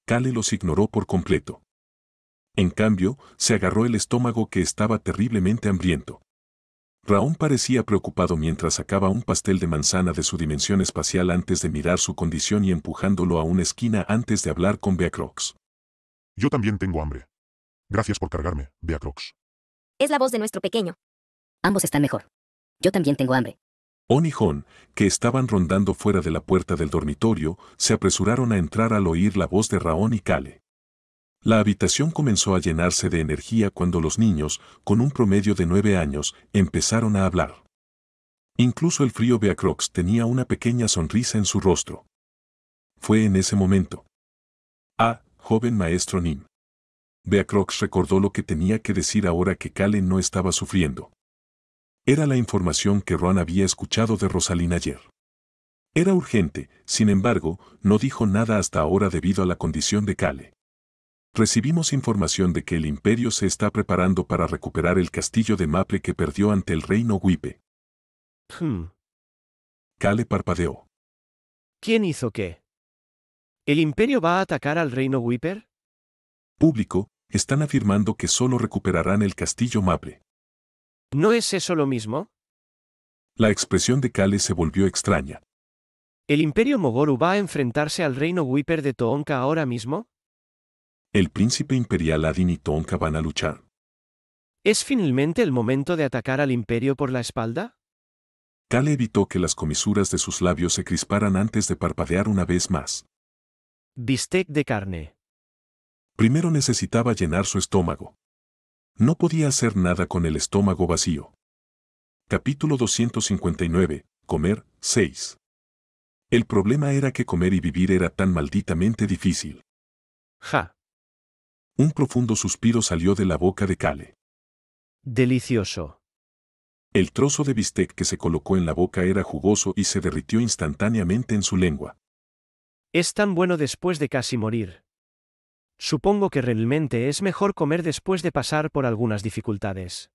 S1: Kale los ignoró por completo. En cambio, se agarró el estómago que estaba terriblemente hambriento. Raón parecía preocupado mientras sacaba un pastel de manzana de su dimensión espacial antes de mirar su condición y empujándolo a una esquina antes de hablar con Beacrox.
S4: Yo también tengo hambre. Gracias por cargarme, Beacrox.
S9: Es la voz de nuestro pequeño. Ambos están mejor. Yo también tengo hambre.
S1: On y Jon, que estaban rondando fuera de la puerta del dormitorio, se apresuraron a entrar al oír la voz de Raón y Kale. La habitación comenzó a llenarse de energía cuando los niños, con un promedio de 9 años, empezaron a hablar. Incluso el frío Beacrox tenía una pequeña sonrisa en su rostro. Fue en ese momento. Ah, joven maestro Nim. Beacrox recordó lo que tenía que decir ahora que Kale no estaba sufriendo. Era la información que Ron había escuchado de Rosalind ayer. Era urgente, sin embargo, no dijo nada hasta ahora debido a la condición de Kale. Recibimos información de que el Imperio se está preparando para recuperar el castillo de Maple que perdió ante el reino Wipe. Kale parpadeó.
S3: ¿Quién hizo qué? ¿El Imperio va a atacar al reino Wiper?
S1: Público, están afirmando que solo recuperarán el castillo Maple.
S3: ¿No es eso lo mismo?
S1: La expresión de Kale se volvió extraña.
S3: ¿El Imperio Mogoru va a enfrentarse al reino Wiper de Toonka ahora mismo?
S1: El príncipe imperial Adin y Tonka van a luchar.
S3: ¿Es finalmente el momento de atacar al Imperio por la espalda?
S1: Kale evitó que las comisuras de sus labios se crisparan antes de parpadear una vez más.
S3: Bistec de carne.
S1: Primero necesitaba llenar su estómago. No podía hacer nada con el estómago vacío. Capítulo 259. Comer, 6. El problema era que comer y vivir era tan malditamente difícil.
S3: Ja.
S1: Un profundo suspiro salió de la boca de Kale.
S3: Delicioso.
S1: El trozo de bistec que se colocó en la boca era jugoso y se derritió instantáneamente en su lengua.
S3: Es tan bueno después de casi morir. Supongo que realmente es mejor comer después de pasar por algunas dificultades.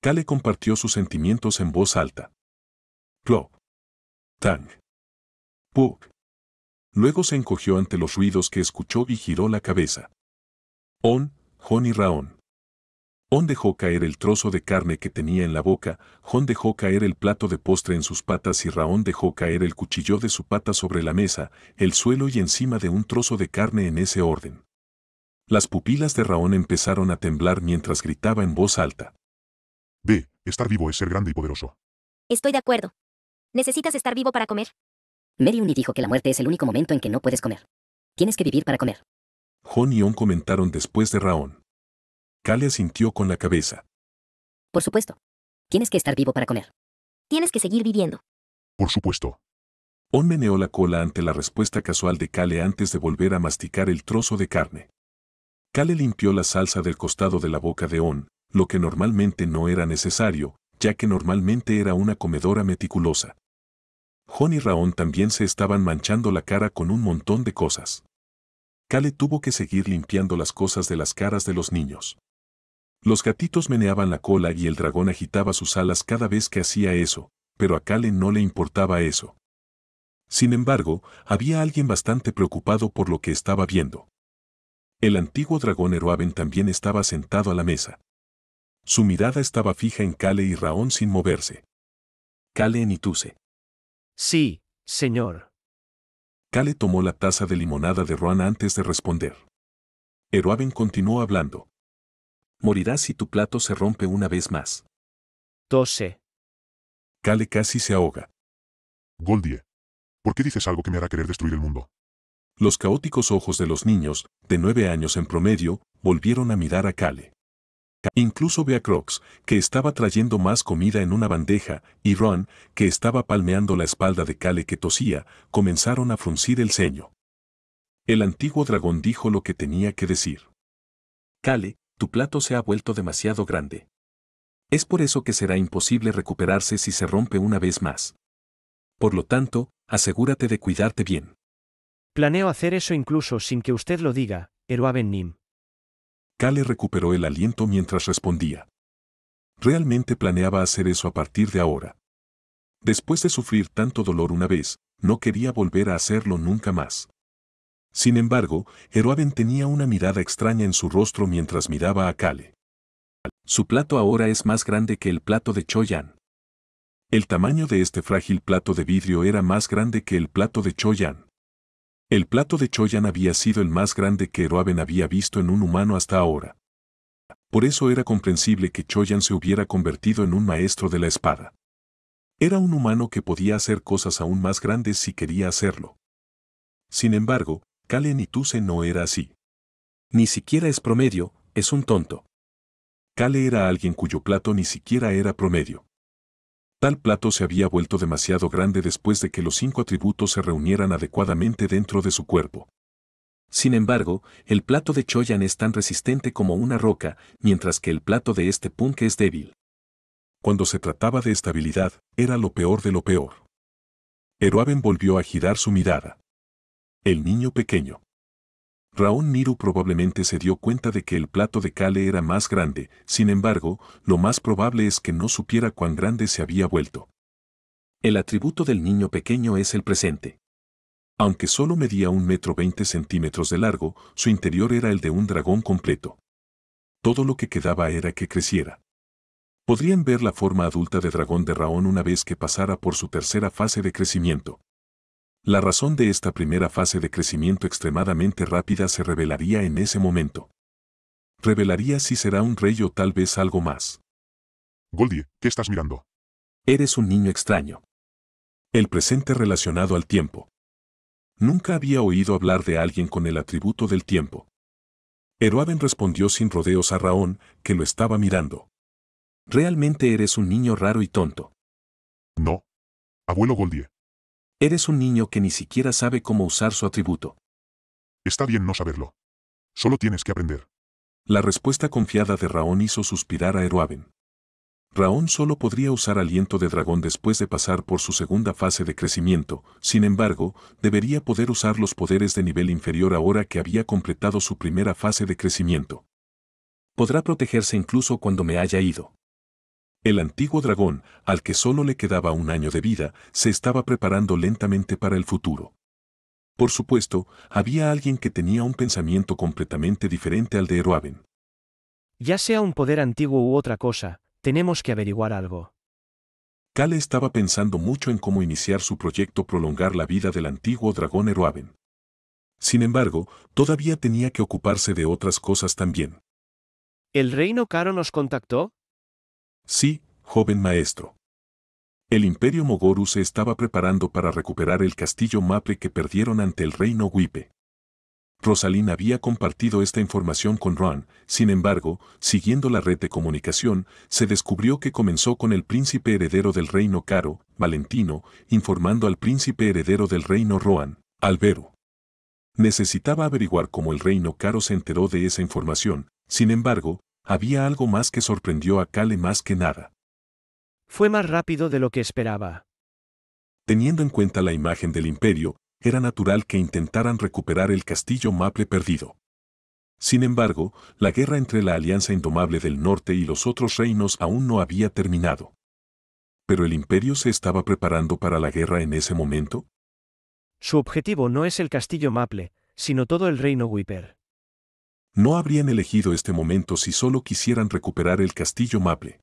S1: Kale compartió sus sentimientos en voz alta. Plop. Tang. Puk. Luego se encogió ante los ruidos que escuchó y giró la cabeza. Jon y Raón. On dejó caer el trozo de carne que tenía en la boca, Jon dejó caer el plato de postre en sus patas y Raón dejó caer el cuchillo de su pata sobre la mesa, el suelo y encima de un trozo de carne en ese orden. Las pupilas de Raón empezaron a temblar mientras gritaba en voz alta.
S4: Ve, estar vivo es ser grande y poderoso.
S9: Estoy de acuerdo. ¿Necesitas estar vivo para comer? Meriuni dijo que la muerte es el único momento en que no puedes comer. Tienes que vivir para comer.
S1: Jon y On comentaron después de Raón. Kale asintió con la cabeza.
S9: Por supuesto. Tienes que estar vivo para comer. Tienes que seguir viviendo.
S4: Por supuesto.
S1: On meneó la cola ante la respuesta casual de Kale antes de volver a masticar el trozo de carne. Kale limpió la salsa del costado de la boca de On, lo que normalmente no era necesario, ya que normalmente era una comedora meticulosa. Jon y Raón también se estaban manchando la cara con un montón de cosas. Kale tuvo que seguir limpiando las cosas de las caras de los niños. Los gatitos meneaban la cola y el dragón agitaba sus alas cada vez que hacía eso, pero a Kale no le importaba eso. Sin embargo, había alguien bastante preocupado por lo que estaba viendo. El antiguo dragón Eruaben también estaba sentado a la mesa. Su mirada estaba fija en Kale y Raón sin moverse. Kale enituse.
S3: Sí, señor.
S1: Kale tomó la taza de limonada de Roan antes de responder. Eruaben continuó hablando. Morirás si tu plato se rompe una vez más.
S3: Tose.
S1: Kale casi se ahoga.
S4: Goldie. ¿Por qué dices algo que me hará querer destruir el mundo?
S1: Los caóticos ojos de los niños, de 9 años en promedio, volvieron a mirar a Kale. Incluso Beacrox, que estaba trayendo más comida en una bandeja, y Ron, que estaba palmeando la espalda de Kale que tosía, comenzaron a fruncir el ceño. El antiguo dragón dijo lo que tenía que decir. Kale, tu plato se ha vuelto demasiado grande. Es por eso que será imposible recuperarse si se rompe una vez más. Por lo tanto, asegúrate de cuidarte bien.
S3: Planeo hacer eso incluso sin que usted lo diga, Eruaben Nim.
S1: Kale recuperó el aliento mientras respondía. Realmente planeaba hacer eso a partir de ahora. Después de sufrir tanto dolor una vez, no quería volver a hacerlo nunca más. Sin embargo, Eruaben tenía una mirada extraña en su rostro mientras miraba a Kale. Su plato ahora es más grande que el plato de Choyan. El tamaño de este frágil plato de vidrio era más grande que el plato de Choyan. El plato de Choyan había sido el más grande que Eruaben había visto en un humano hasta ahora. Por eso era comprensible que Choyan se hubiera convertido en un maestro de la espada. Era un humano que podía hacer cosas aún más grandes si quería hacerlo. Sin embargo, Kale Nituse no era así. Ni siquiera es promedio, es un tonto. Kale era alguien cuyo plato ni siquiera era promedio. Tal plato se había vuelto demasiado grande después de que los 5 atributos se reunieran adecuadamente dentro de su cuerpo. Sin embargo, el plato de Choyan es tan resistente como una roca, mientras que el plato de este punk es débil. Cuando se trataba de estabilidad, era lo peor de lo peor. Eruaben volvió a girar su mirada. El niño pequeño. Raón Miru probablemente se dio cuenta de que el plato de Kale era más grande, sin embargo, lo más probable es que no supiera cuán grande se había vuelto. El atributo del niño pequeño es el presente. Aunque solo medía 1,20 m de largo, su interior era el de un dragón completo. Todo lo que quedaba era que creciera. Podrían ver la forma adulta de dragón de Raón una vez que pasara por su tercera fase de crecimiento. La razón de esta primera fase de crecimiento extremadamente rápida se revelaría en ese momento. Revelaría si será un rey o tal vez algo más.
S4: Goldie, ¿qué estás mirando?
S1: Eres un niño extraño. El presente relacionado al tiempo. Nunca había oído hablar de alguien con el atributo del tiempo. Eruaben respondió sin rodeos a Raón, que lo estaba mirando. Realmente eres un niño raro y tonto.
S4: No. Abuelo Goldie.
S1: Eres un niño que ni siquiera sabe cómo usar su atributo.
S4: Está bien no saberlo. Solo tienes que aprender.
S1: La respuesta confiada de Raón hizo suspirar a Eruaben. Raón solo podría usar aliento de dragón después de pasar por su segunda fase de crecimiento, sin embargo, debería poder usar los poderes de nivel inferior ahora que había completado su primera fase de crecimiento. Podrá protegerse incluso cuando me haya ido. El antiguo dragón, al que solo le quedaba 1 año de vida, se estaba preparando lentamente para el futuro. Por supuesto, había alguien que tenía un pensamiento completamente diferente al de Eruaben.
S3: Ya sea un poder antiguo u otra cosa, tenemos que averiguar algo.
S1: Kale estaba pensando mucho en cómo iniciar su proyecto prolongar la vida del antiguo dragón Eruaben. Sin embargo, todavía tenía que ocuparse de otras cosas también.
S3: ¿El reino Caro nos contactó?
S1: Sí, joven maestro. El Imperio Mogoru se estaba preparando para recuperar el castillo Maple que perdieron ante el reino Wipe. Rosalind había compartido esta información con Ron, sin embargo, siguiendo la red de comunicación, se descubrió que comenzó con el príncipe heredero del reino Caro, Valentino, informando al príncipe heredero del reino Rohan, Alberu. Necesitaba averiguar cómo el reino Caro se enteró de esa información, sin embargo, había algo más que sorprendió a Kale más que nada.
S3: Fue más rápido de lo que esperaba.
S1: Teniendo en cuenta la imagen del imperio, era natural que intentaran recuperar el castillo Maple perdido. Sin embargo, la guerra entre la Alianza Indomable del Norte y los otros reinos aún no había terminado. ¿Pero el imperio se estaba preparando para la guerra en ese momento?
S3: Su objetivo no es el castillo Maple, sino todo el reino Wiper.
S1: No habrían elegido este momento si solo quisieran recuperar el castillo Maple.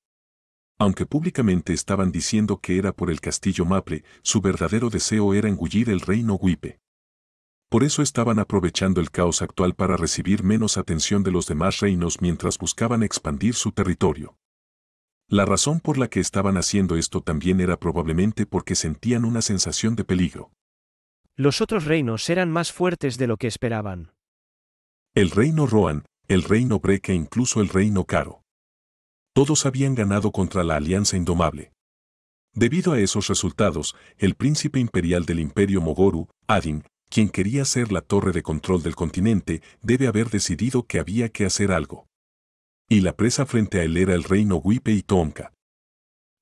S1: Aunque públicamente estaban diciendo que era por el castillo Maple, su verdadero deseo era engullir el reino Wipe. Por eso estaban aprovechando el caos actual para recibir menos atención de los demás reinos mientras buscaban expandir su territorio. La razón por la que estaban haciendo esto también era probablemente porque sentían una sensación de peligro.
S3: Los otros reinos eran más fuertes de lo que esperaban.
S1: El reino Rohan, el reino Brek e incluso el reino Caro. Todos habían ganado contra la Alianza Indomable. Debido a esos resultados, el príncipe imperial del Imperio Mogoru, Adin, quien quería ser la torre de control del continente, debe haber decidido que había que hacer algo. Y la presa frente a él era el reino Wipe y Tonka.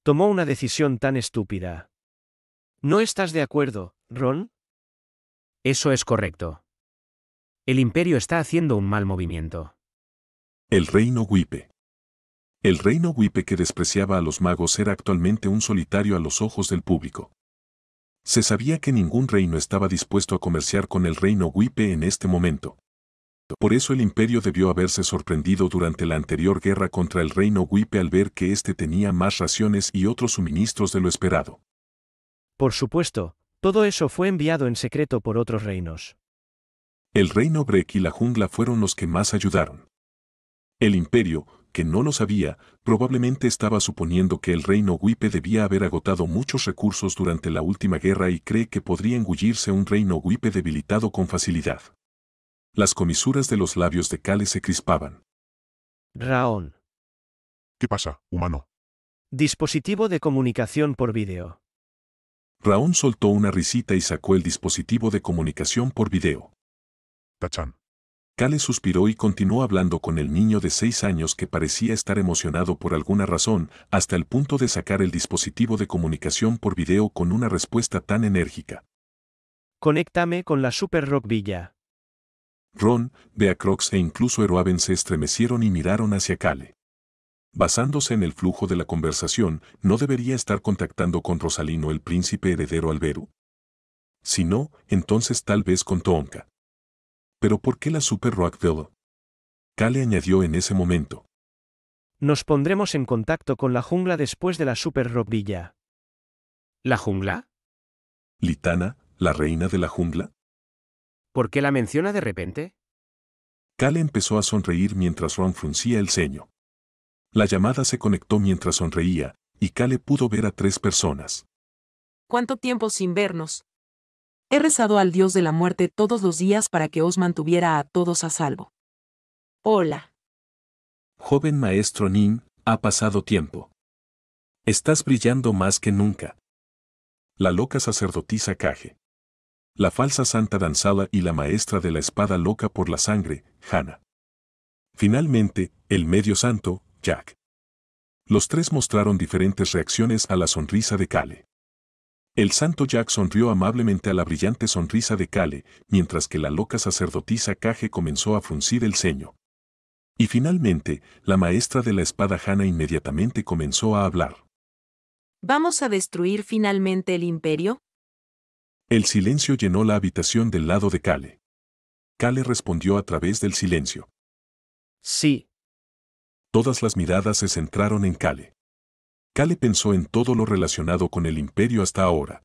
S3: Tomó una decisión tan estúpida. ¿No estás de acuerdo, Ron?
S7: Eso es correcto. El imperio está haciendo un mal movimiento.
S1: El reino Wipe. El reino Wipe que despreciaba a los magos era actualmente un solitario a los ojos del público. Se sabía que ningún reino estaba dispuesto a comerciar con el reino Wipe en este momento. Por eso el imperio debió haberse sorprendido durante la anterior guerra contra el reino Wipe al ver que éste tenía más raciones y otros suministros de lo esperado.
S3: Por supuesto, todo eso fue enviado en secreto por otros reinos.
S1: El reino Brek y la jungla fueron los que más ayudaron. El imperio, que no lo sabía, probablemente estaba suponiendo que el reino Wipe debía haber agotado muchos recursos durante la última guerra y cree que podría engullirse un reino Wipe debilitado con facilidad. Las comisuras de los labios de Kale se crispaban.
S3: Raon.
S4: ¿Qué pasa, humano?
S3: Dispositivo de comunicación por vídeo.
S1: Raon soltó una risita y sacó el dispositivo de comunicación por video.
S4: Tachan.
S1: Kale suspiró y continuó hablando con el niño de 6 años que parecía estar emocionado por alguna razón, hasta el punto de sacar el dispositivo de comunicación por video con una respuesta tan enérgica.
S3: Conéctame con la Super Rock Villa.
S1: Ron, Beacrox e incluso Eroaven se estremecieron y miraron hacia Kale. Basándose en el flujo de la conversación, ¿no debería estar contactando con Rosalino el príncipe heredero Alberu? Si no, entonces tal vez con Tonka. ¿Pero por qué la Super Rockville? Kale añadió en ese momento.
S3: Nos pondremos en contacto con la jungla después de la Super Rock Villa.
S7: ¿La jungla?
S1: ¿Litana, la reina de la jungla?
S7: ¿Por qué la menciona de repente?
S1: Kale empezó a sonreír mientras Ron fruncía el ceño. La llamada se conectó mientras sonreía, y Kale pudo ver a 3 personas.
S8: ¿Cuánto tiempo sin vernos? He rezado al dios de la muerte todos los días para que os mantuviera a todos a salvo. Hola.
S10: Joven maestro Nin, ha pasado tiempo. Estás brillando más que nunca.
S1: La loca sacerdotisa Kage. La falsa santa Danzala y la maestra de la espada loca por la sangre, Hana. Finalmente, el medio santo, Jack. Los 3 mostraron diferentes reacciones a la sonrisa de Kale. El santo Jack sonrió amablemente a la brillante sonrisa de Kale, mientras que la loca sacerdotisa Kage comenzó a fruncir el ceño. Y finalmente, la maestra de la espada Hana inmediatamente comenzó a hablar.
S8: ¿Vamos a destruir finalmente el imperio?
S1: El silencio llenó la habitación del lado de Kale. Kale respondió a través del silencio.
S3: Sí.
S1: Todas las miradas se centraron en Kale. Kale pensó en todo lo relacionado con el imperio hasta ahora.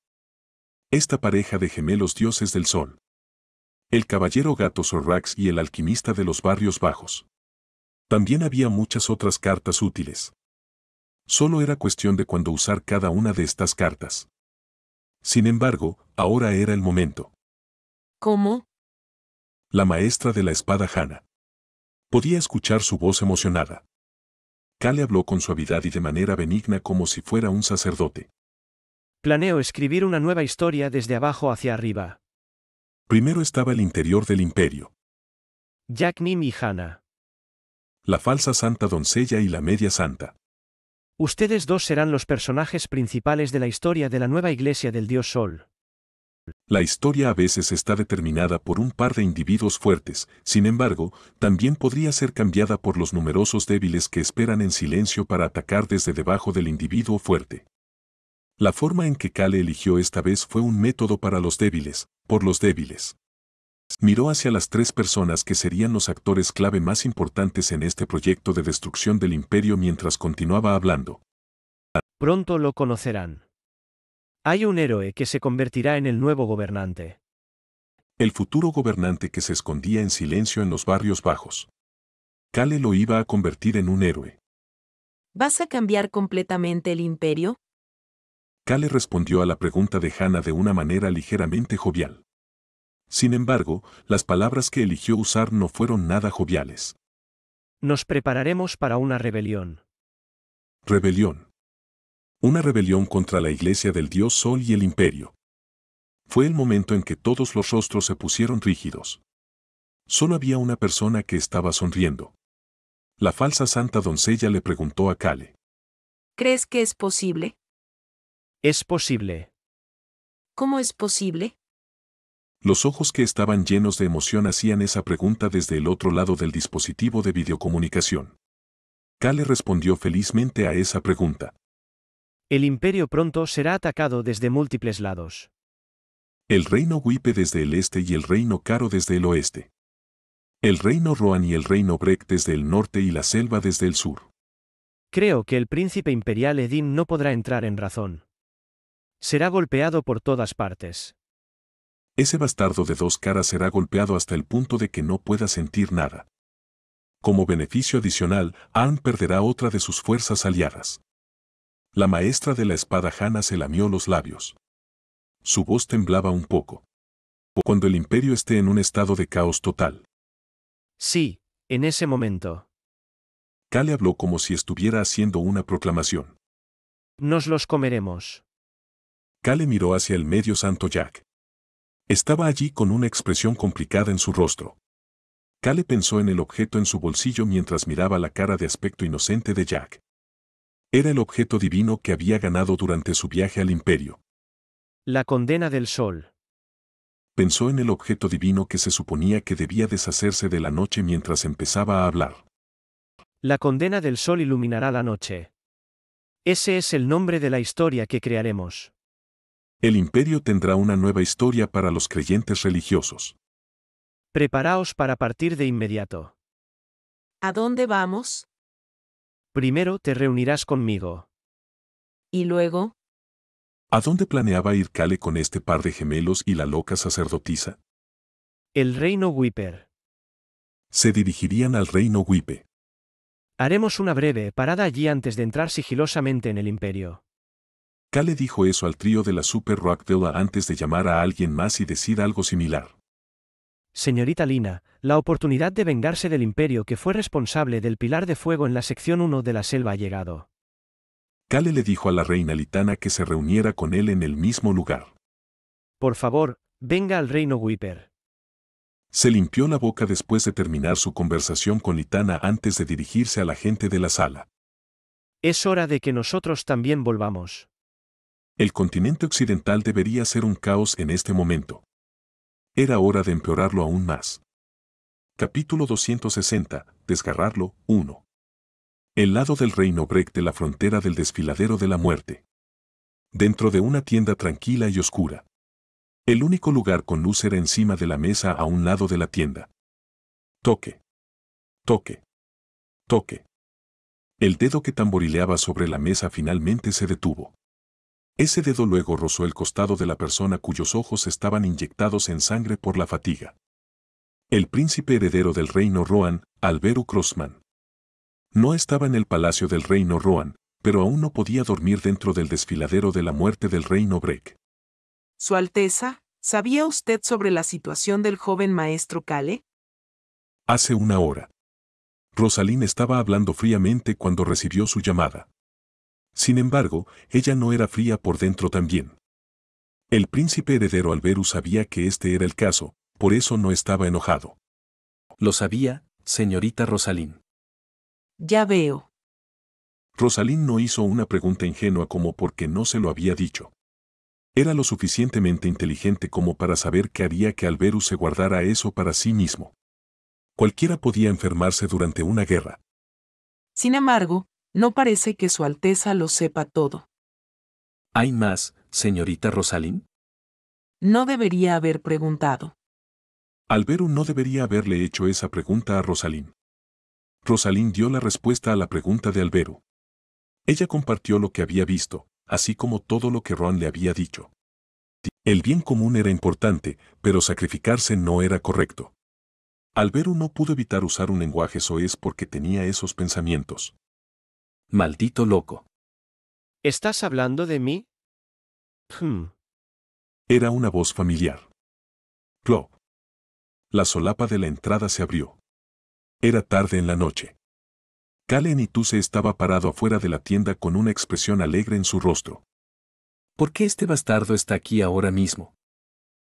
S1: Esta pareja de gemelos dioses del sol. el caballero gato Zorrax y el alquimista de los barrios bajos. También había muchas otras cartas útiles. Solo era cuestión de cuándo usar cada una de estas cartas. Sin embargo, ahora era el momento.
S8: ¿Cómo?
S1: La maestra de la espada Hannah. Podía escuchar su voz emocionada. Cale habló con suavidad y de manera benigna como si fuera un sacerdote.
S3: Planeo escribir una nueva historia desde abajo hacia arriba.
S1: Primero estaba el interior del imperio.
S3: Jack, Nim y Hannah.
S1: La falsa santa doncella y la media santa.
S3: Ustedes dos serán los personajes principales de la historia de la nueva iglesia del dios Sol.
S1: La historia a veces está determinada por un par de individuos fuertes, sin embargo, también podría ser cambiada por los numerosos débiles que esperan en silencio para atacar desde debajo del individuo fuerte. La forma en que Cale eligió esta vez fue un método para los débiles, por los débiles. Miró hacia las tres personas que serían los actores clave más importantes en este proyecto de destrucción del imperio mientras continuaba hablando.
S3: Pronto lo conocerán. Hay un héroe que se convertirá en el nuevo gobernante.
S1: El futuro gobernante que se escondía en silencio en los barrios bajos. Cale lo iba a convertir en un héroe.
S8: ¿Vas a cambiar completamente el imperio?
S1: Cale respondió a la pregunta de Hannah de una manera ligeramente jovial. Sin embargo, las palabras que eligió usar no fueron nada joviales.
S3: Nos prepararemos para una rebelión.
S1: Rebelión. Una rebelión contra la iglesia del dios Sol y el imperio. Fue el momento en que todos los rostros se pusieron rígidos. Solo había una persona que estaba sonriendo. La falsa santa doncella le preguntó a Cale.
S8: ¿Crees que es posible?
S3: Es posible.
S8: ¿Cómo es posible?
S1: Los ojos que estaban llenos de emoción hacían esa pregunta desde el otro lado del dispositivo de videocomunicación. Cale respondió felizmente a esa pregunta.
S3: El imperio pronto será atacado desde múltiples lados.
S1: El reino Wipe desde el este y el reino Caro desde el oeste. El reino Rohan y el reino Breck desde el norte y la selva desde el sur.
S3: Creo que el príncipe imperial Edin no podrá entrar en razón. Será golpeado por todas partes.
S1: Ese bastardo de dos caras será golpeado hasta el punto de que no pueda sentir nada. Como beneficio adicional, Arn perderá otra de sus fuerzas aliadas. La maestra de la espada Hannah se lamió los labios. Su voz temblaba un poco. Cuando el imperio esté en un estado de caos total.
S3: Sí, en ese momento.
S1: Cale habló como si estuviera haciendo una proclamación.
S3: Nos los comeremos.
S1: Cale miró hacia el medio santo Jack. Estaba allí con una expresión complicada en su rostro. Cale pensó en el objeto en su bolsillo mientras miraba la cara de aspecto inocente de Jack. Era el objeto divino que había ganado durante su viaje al imperio.
S3: La condena del sol.
S1: Pensó en el objeto divino que se suponía que debía deshacerse de la noche mientras empezaba a hablar.
S3: La condena del sol iluminará la noche. Ese es el nombre de la historia que crearemos.
S1: El imperio tendrá una nueva historia para los creyentes religiosos.
S3: Preparaos para partir de inmediato.
S8: ¿A dónde vamos?
S3: Primero te reunirás conmigo.
S8: ¿Y luego?
S1: ¿A dónde planeaba ir Cale con este par de gemelos y la loca sacerdotisa?
S3: El reino Wiper.
S1: Se dirigirían al reino Wipe.
S3: Haremos una breve parada allí antes de entrar sigilosamente en el imperio.
S1: Cale dijo eso al trío de la Super Rockville antes de llamar a alguien más y decir algo similar.
S3: Señorita Lina, la oportunidad de vengarse del imperio que fue responsable del Pilar de Fuego en la sección 1 de la selva ha llegado.
S1: Cale le dijo a la reina Litana que se reuniera con él en el mismo lugar.
S3: Por favor, venga al reino Wiper.
S1: Se limpió la boca después de terminar su conversación con Litana antes de dirigirse a la gente de la sala.
S3: Es hora de que nosotros también volvamos.
S1: El continente occidental debería ser un caos en este momento. Era hora de empeorarlo aún más. Capítulo 260, Desgarrarlo, 1. El lado del reino Breck de la frontera del desfiladero de la muerte. Dentro de una tienda tranquila y oscura. El único lugar con luz era encima de la mesa a un lado de la tienda. Toque. Toque. Toque. El dedo que tamborileaba sobre la mesa finalmente se detuvo. Ese dedo luego rozó el costado de la persona cuyos ojos estaban inyectados en sangre por la fatiga. El príncipe heredero del reino Rohan, Alberu Crossman. No estaba en el palacio del reino Rohan, pero aún no podía dormir dentro del desfiladero de la muerte del reino Breck.
S8: Su Alteza, ¿sabía usted sobre la situación del joven maestro Kale?
S1: Hace una hora. Rosalind estaba hablando fríamente cuando recibió su llamada. Sin embargo, ella no era fría por dentro también. El príncipe heredero Alberu sabía que este era el caso, por eso no estaba enojado.
S10: Lo sabía, señorita Rosalind.
S8: Ya veo.
S1: Rosalind no hizo una pregunta ingenua como porque no se lo había dicho. Era lo suficientemente inteligente como para saber que haría que Alberu se guardara eso para sí mismo. Cualquiera podía enfermarse durante una guerra.
S8: Sin embargo, no parece que Su Alteza lo sepa todo.
S10: ¿Hay más, señorita Rosalind?
S8: No debería haber preguntado.
S1: Alberu no debería haberle hecho esa pregunta a Rosalind. Rosalind dio la respuesta a la pregunta de Alberu. Ella compartió lo que había visto, así como todo lo que Rohan le había dicho. El bien común era importante, pero sacrificarse no era correcto. Alberu no pudo evitar usar un lenguaje soez porque tenía esos pensamientos.
S10: Maldito loco.
S3: ¿Estás hablando de mí?
S1: Era una voz familiar. Plop. La solapa de la entrada se abrió. Era tarde en la noche. Kale Nituse estaba parado afuera de la tienda con una expresión alegre en su rostro.
S10: ¿Por qué este bastardo está aquí ahora mismo?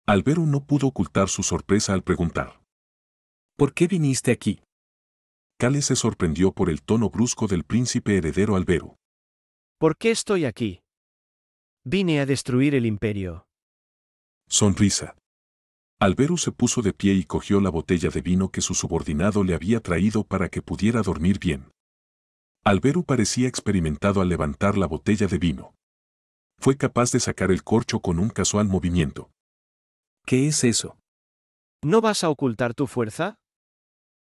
S1: Alberu no pudo ocultar su sorpresa al preguntar.
S10: ¿Por qué viniste aquí?
S1: Kale se sorprendió por el tono brusco del príncipe heredero Alberu.
S3: ¿Por qué estoy aquí? Vine a destruir el imperio.
S1: Sonrisa. Alberu se puso de pie y cogió la botella de vino que su subordinado le había traído para que pudiera dormir bien. Alberu parecía experimentado al levantar la botella de vino. Fue capaz de sacar el corcho con un casual movimiento.
S10: ¿Qué es eso?
S3: ¿No vas a ocultar tu fuerza?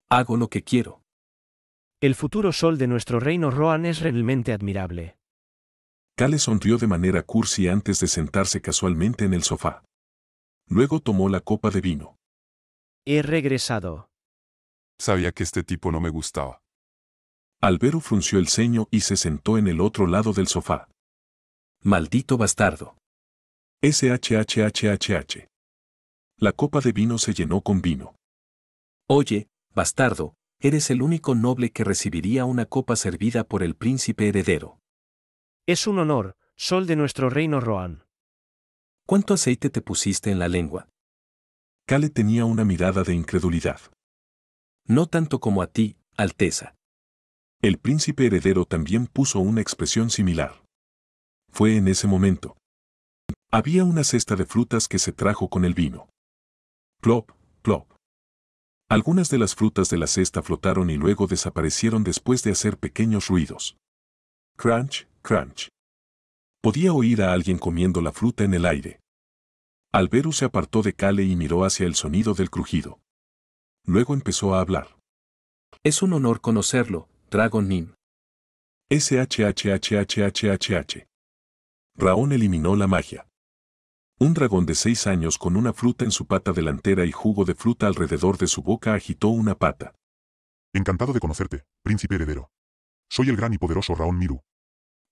S10: Hago lo que quiero.
S3: El futuro sol de nuestro reino Rohan es realmente admirable.
S1: Kale sonrió de manera cursi antes de sentarse casualmente en el sofá. Luego tomó la copa de vino.
S3: He regresado.
S11: Sabía que este tipo no me gustaba.
S1: Alberu frunció el ceño y se sentó en el otro lado del sofá.
S10: Maldito bastardo.
S1: SHHHHH. La copa de vino se llenó con vino.
S10: Oye, bastardo, eres el único noble que recibiría una copa servida por el príncipe heredero.
S3: Es un honor, sol de nuestro reino Rohan.
S10: ¿Cuánto aceite te pusiste en la lengua?
S1: Kale tenía una mirada de incredulidad.
S10: No tanto como a ti, Alteza.
S1: El príncipe heredero también puso una expresión similar. Fue en ese momento. Había una cesta de frutas que se trajo con el vino. Plop, plop. Algunas de las frutas de la cesta flotaron y luego desaparecieron después de hacer pequeños ruidos. Crunch, crunch. Podía oír a alguien comiendo la fruta en el aire. Alberu se apartó de Kale y miró hacia el sonido del crujido. Luego empezó a hablar.
S10: Es un honor conocerlo, Dragon Nin.
S1: SHHHHHH. Raon eliminó la magia. Un dragón de 6 años con una fruta en su pata delantera y jugo de fruta alrededor de su boca agitó una pata.
S4: Encantado de conocerte, príncipe heredero. Soy el gran y poderoso Raon Miru.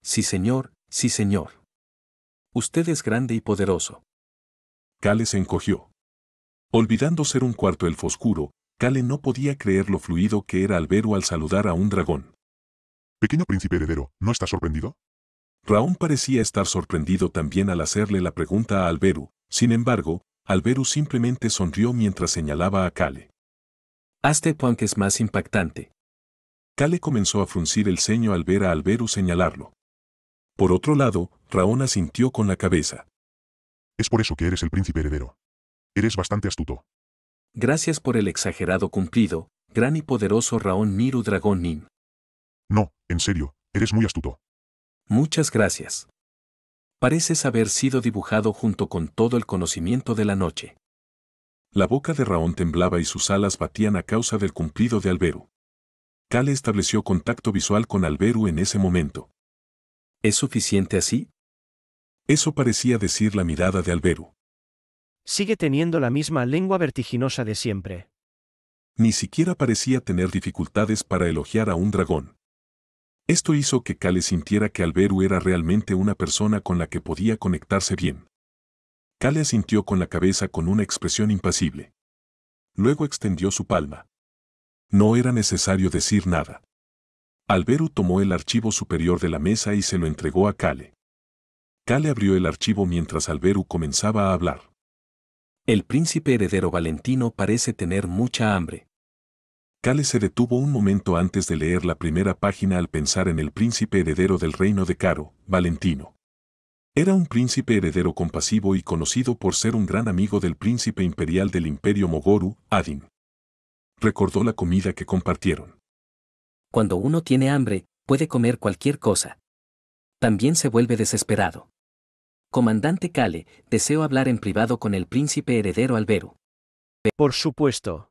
S10: Sí, señor, sí, señor. Usted es grande y poderoso.
S1: Kale se encogió. Olvidando ser un cuarto elfo oscuro, Kale no podía creer lo fluido que era Alberu al saludar a un dragón.
S4: Pequeño príncipe heredero, ¿no estás sorprendido?
S1: Raon parecía estar sorprendido también al hacerle la pregunta a Alberu, sin embargo, Alberu simplemente sonrió mientras señalaba a Kale.
S10: Hazte que es más impactante.
S1: Kale comenzó a fruncir el ceño al ver a Alberu señalarlo. Por otro lado, Raon asintió con la cabeza.
S4: Es por eso que eres el príncipe heredero. Eres bastante astuto.
S10: Gracias por el exagerado cumplido, gran y poderoso Raon Miru Dragon Nin.
S4: No, en serio, eres muy astuto.
S10: Muchas gracias. Pareces haber sido dibujado junto con todo el conocimiento de la noche.
S1: La boca de Raon temblaba y sus alas batían a causa del cumplido de Alberu. Kale estableció contacto visual con Alberu en ese momento.
S10: ¿Es suficiente así?
S1: Eso parecía decir la mirada de Alberu.
S3: Sigue teniendo la misma lengua vertiginosa de siempre.
S1: Ni siquiera parecía tener dificultades para elogiar a un dragón. Esto hizo que Kale sintiera que Alberu era realmente una persona con la que podía conectarse bien. Kale asintió con la cabeza con una expresión impasible. Luego extendió su palma. No era necesario decir nada. Alberu tomó el archivo superior de la mesa y se lo entregó a Kale. Kale abrió el archivo mientras Alberu comenzaba a hablar.
S10: El príncipe heredero Valentino parece tener mucha hambre.
S1: Kale se detuvo un momento antes de leer la primera página al pensar en el príncipe heredero del reino de Caro, Valentino. Era un príncipe heredero compasivo y conocido por ser un gran amigo del príncipe imperial del imperio Mogoru, Adin. Recordó la comida que compartieron.
S6: Cuando uno tiene hambre, puede comer cualquier cosa. También se vuelve desesperado. Comandante Kale, deseo hablar en privado con el príncipe heredero Alberu.
S3: Por supuesto.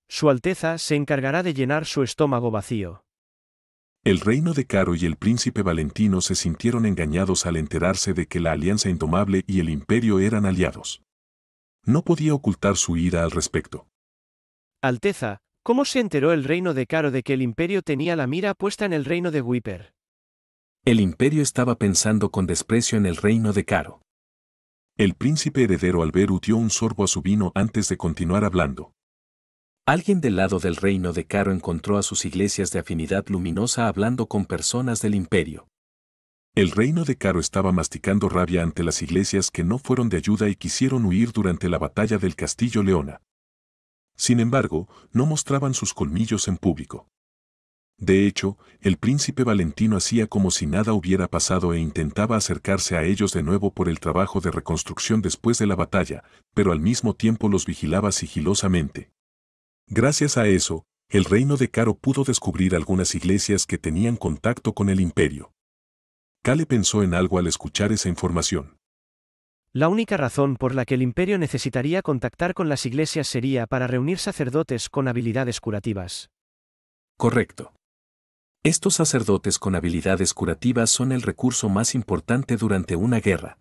S3: Su Alteza se encargará de llenar su estómago vacío.
S1: El reino de Caro y el príncipe Valentino se sintieron engañados al enterarse de que la Alianza Indomable y el Imperio eran aliados. No podía ocultar su ira al respecto.
S3: Alteza, ¿cómo se enteró el reino de Caro de que el Imperio tenía la mira puesta en el reino de Wiper?
S10: El imperio estaba pensando con desprecio en el reino de Caro.
S1: El príncipe heredero Alberu dio un sorbo a su vino antes de continuar hablando.
S10: Alguien del lado del reino de Caro encontró a sus iglesias de afinidad luminosa hablando con personas del imperio.
S1: El reino de Caro estaba masticando rabia ante las iglesias que no fueron de ayuda y quisieron huir durante la batalla del Castillo Leona. Sin embargo, no mostraban sus colmillos en público. De hecho, el príncipe Valentino hacía como si nada hubiera pasado e intentaba acercarse a ellos de nuevo por el trabajo de reconstrucción después de la batalla, pero al mismo tiempo los vigilaba sigilosamente. Gracias a eso, el reino de Caro pudo descubrir algunas iglesias que tenían contacto con el imperio. Kale pensó en algo al escuchar esa información.
S3: La única razón por la que el Imperio necesitaría contactar con las iglesias sería para reunir sacerdotes con habilidades curativas.
S10: Correcto. Estos sacerdotes con habilidades curativas son el recurso más importante durante una guerra.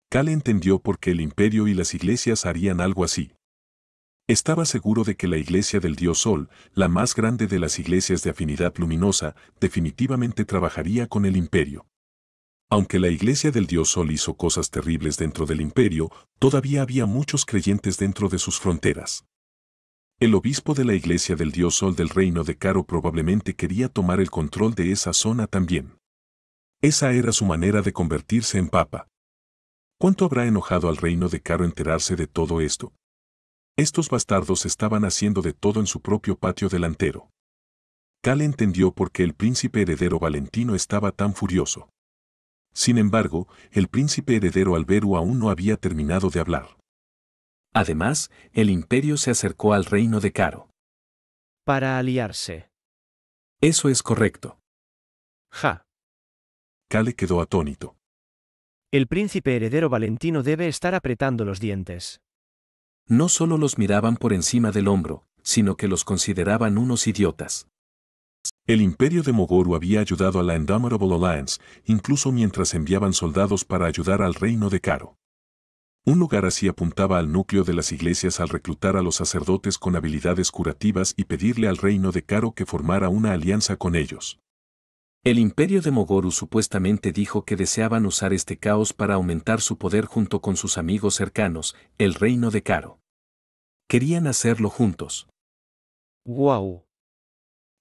S1: Kale entendió por qué el imperio y las iglesias harían algo así. Estaba seguro de que la iglesia del dios Sol, la más grande de las iglesias de afinidad luminosa, definitivamente trabajaría con el imperio. Aunque la iglesia del dios Sol hizo cosas terribles dentro del imperio, todavía había muchos creyentes dentro de sus fronteras. El obispo de la iglesia del dios Sol del reino de Caro probablemente quería tomar el control de esa zona también. Esa era su manera de convertirse en papa. ¿Cuánto habrá enojado al reino de Caro enterarse de todo esto? Estos bastardos estaban haciendo de todo en su propio patio delantero. Kale entendió por qué el príncipe heredero Valentino estaba tan furioso. Sin embargo, el príncipe heredero Alberu aún no había terminado de hablar.
S10: Además, el imperio se acercó al reino de Caro.
S3: Para aliarse.
S10: Eso es correcto.
S3: Ja.
S1: Kale quedó atónito.
S3: El príncipe heredero Valentino debe estar apretando los dientes.
S10: No solo los miraban por encima del hombro, sino que los consideraban unos idiotas.
S1: El imperio de Mogoru había ayudado a la Indomitable Alliance, incluso mientras enviaban soldados para ayudar al reino de Caro. Un lugar así apuntaba al núcleo de las iglesias al reclutar a los sacerdotes con habilidades curativas y pedirle al reino de Caro que formara una alianza con ellos.
S10: El imperio de Mogoru supuestamente dijo que deseaban usar este caos para aumentar su poder junto con sus amigos cercanos, el reino de Caro. Querían hacerlo juntos.
S3: ¡Guau!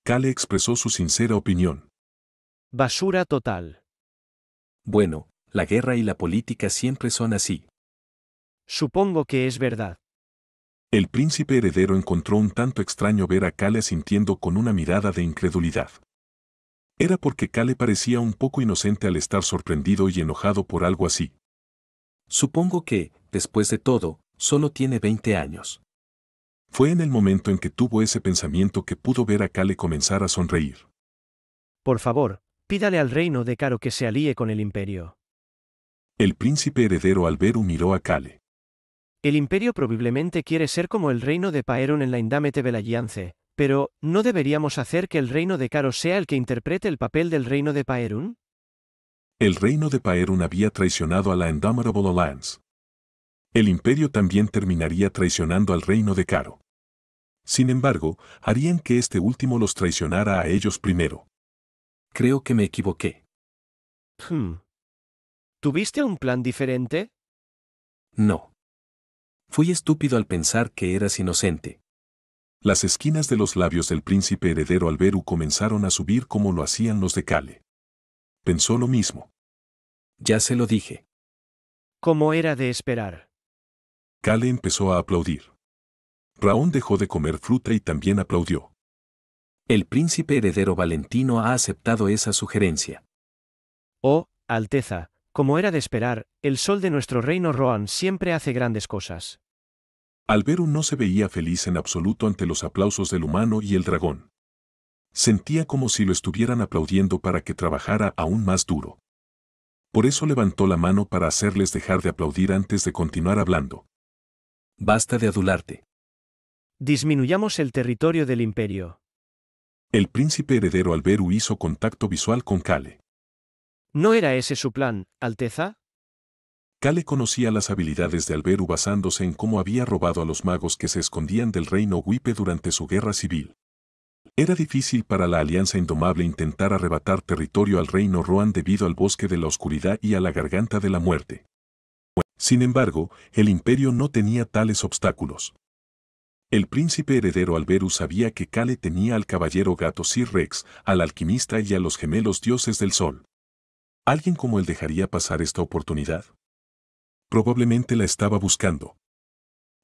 S1: Kale expresó su sincera opinión.
S3: Basura total.
S10: Bueno, la guerra y la política siempre son así.
S3: Supongo que es verdad.
S1: El príncipe heredero encontró un tanto extraño ver a Kale asintiendo con una mirada de incredulidad. Era porque Kale parecía un poco inocente al estar sorprendido y enojado por algo así.
S10: Supongo que, después de todo, solo tiene 20 años.
S1: Fue en el momento en que tuvo ese pensamiento que pudo ver a Kale comenzar a sonreír.
S3: Por favor, pídale al reino de Caro que se alíe con el imperio.
S1: El príncipe heredero Alberu miró a Kale.
S3: El imperio probablemente quiere ser como el reino de Paerun en la Indomitable Alliance, pero ¿no deberíamos hacer que el reino de Caro sea el que interprete el papel del reino de Paerun?
S1: El reino de Paerun había traicionado a la Indomitable Alliance. El imperio también terminaría traicionando al reino de Caro. Sin embargo, harían que este último los traicionara a ellos primero.
S10: Creo que me equivoqué.
S3: ¿Tuviste un plan diferente?
S10: No. Fui estúpido al pensar que eras inocente.
S1: Las esquinas de los labios del príncipe heredero Alberu comenzaron a subir como lo hacían los de Kale. Pensó lo mismo.
S10: Ya se lo dije.
S3: Como era de esperar.
S1: Kale empezó a aplaudir. Raón dejó de comer fruta y también aplaudió.
S10: El príncipe heredero Valentino ha aceptado esa sugerencia.
S3: Oh, Alteza, como era de esperar, el sol de nuestro reino Rohan siempre hace grandes cosas.
S1: Alberu no se veía feliz en absoluto ante los aplausos del humano y el dragón. Sentía como si lo estuvieran aplaudiendo para que trabajara aún más duro. Por eso levantó la mano para hacerles dejar de aplaudir antes de continuar hablando.
S10: Basta de adularte.
S3: Disminuyamos el territorio del imperio.
S1: El príncipe heredero Alberu hizo contacto visual con Kale.
S3: ¿No era ese su plan, Alteza?
S1: Kale conocía las habilidades de Alberu basándose en cómo había robado a los magos que se escondían del reino Wipe durante su guerra civil. Era difícil para la Alianza Indomable intentar arrebatar territorio al reino Rohan debido al bosque de la oscuridad y a la garganta de la muerte. Sin embargo, el imperio no tenía tales obstáculos. El príncipe heredero Alberu sabía que Kale tenía al caballero gato Sir Rex, al alquimista y a los gemelos dioses del sol. ¿Alguien como él dejaría pasar esta oportunidad? Probablemente la estaba buscando.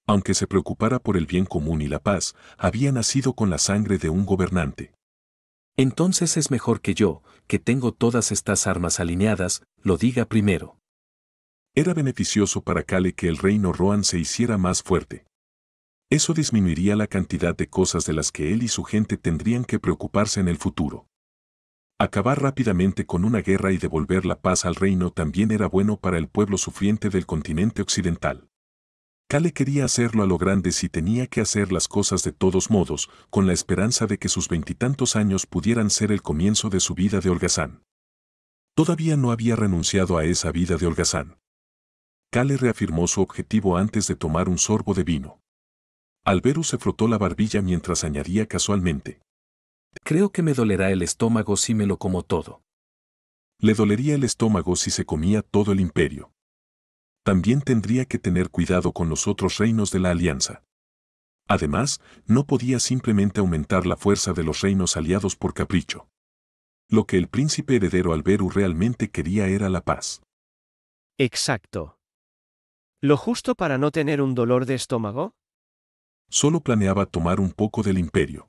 S1: Aunque se preocupara por el bien común y la paz, había nacido con la sangre de un gobernante.
S10: Entonces es mejor que yo, que tengo todas estas armas alineadas, lo diga primero.
S1: Era beneficioso para Kale que el reino Rohan se hiciera más fuerte. Eso disminuiría la cantidad de cosas de las que él y su gente tendrían que preocuparse en el futuro. Acabar rápidamente con una guerra y devolver la paz al reino también era bueno para el pueblo sufriente del continente occidental. Kale quería hacerlo a lo grande si tenía que hacer las cosas de todos modos, con la esperanza de que sus 20 años pudieran ser el comienzo de su vida de holgazán. Todavía no había renunciado a esa vida de holgazán. Kale reafirmó su objetivo antes de tomar un sorbo de vino. Alberu se frotó la barbilla mientras añadía casualmente.
S10: Creo que me dolerá el estómago si me lo como todo.
S1: Le dolería el estómago si se comía todo el imperio. También tendría que tener cuidado con los otros reinos de la alianza. Además, no podía simplemente aumentar la fuerza de los reinos aliados por capricho. Lo que el príncipe heredero Alberu realmente quería era la paz.
S3: Exacto. ¿Lo justo para no tener un dolor de estómago?
S1: Solo planeaba tomar un poco del imperio.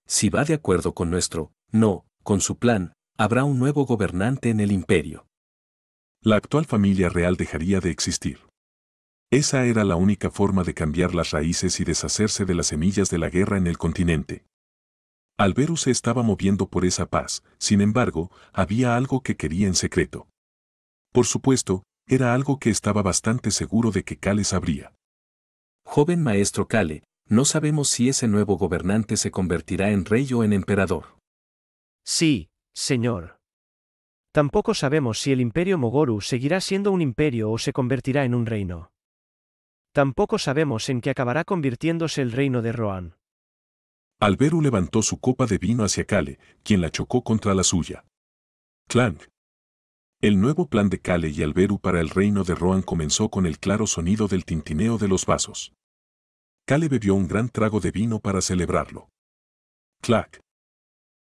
S10: Si va de acuerdo con con su plan, habrá un nuevo gobernante en el imperio.
S1: La actual familia real dejaría de existir. Esa era la única forma de cambiar las raíces y deshacerse de las semillas de la guerra en el continente. Alberu se estaba moviendo por esa paz, sin embargo, había algo que quería en secreto. Por supuesto, era algo que estaba bastante seguro de que Kale sabría.
S10: Joven maestro Kale, no sabemos si ese nuevo gobernante se convertirá en rey o en emperador.
S3: Sí, señor. Tampoco sabemos si el imperio Mogoru seguirá siendo un imperio o se convertirá en un reino. Tampoco sabemos en qué acabará convirtiéndose el reino de Rohan.
S1: Alberu levantó su copa de vino hacia Kale, quien la chocó contra la suya. Clank. El nuevo plan de Kale y Alberu para el reino de Rohan comenzó con el claro sonido del tintineo de los vasos. Kale bebió un gran trago de vino para celebrarlo. Clac.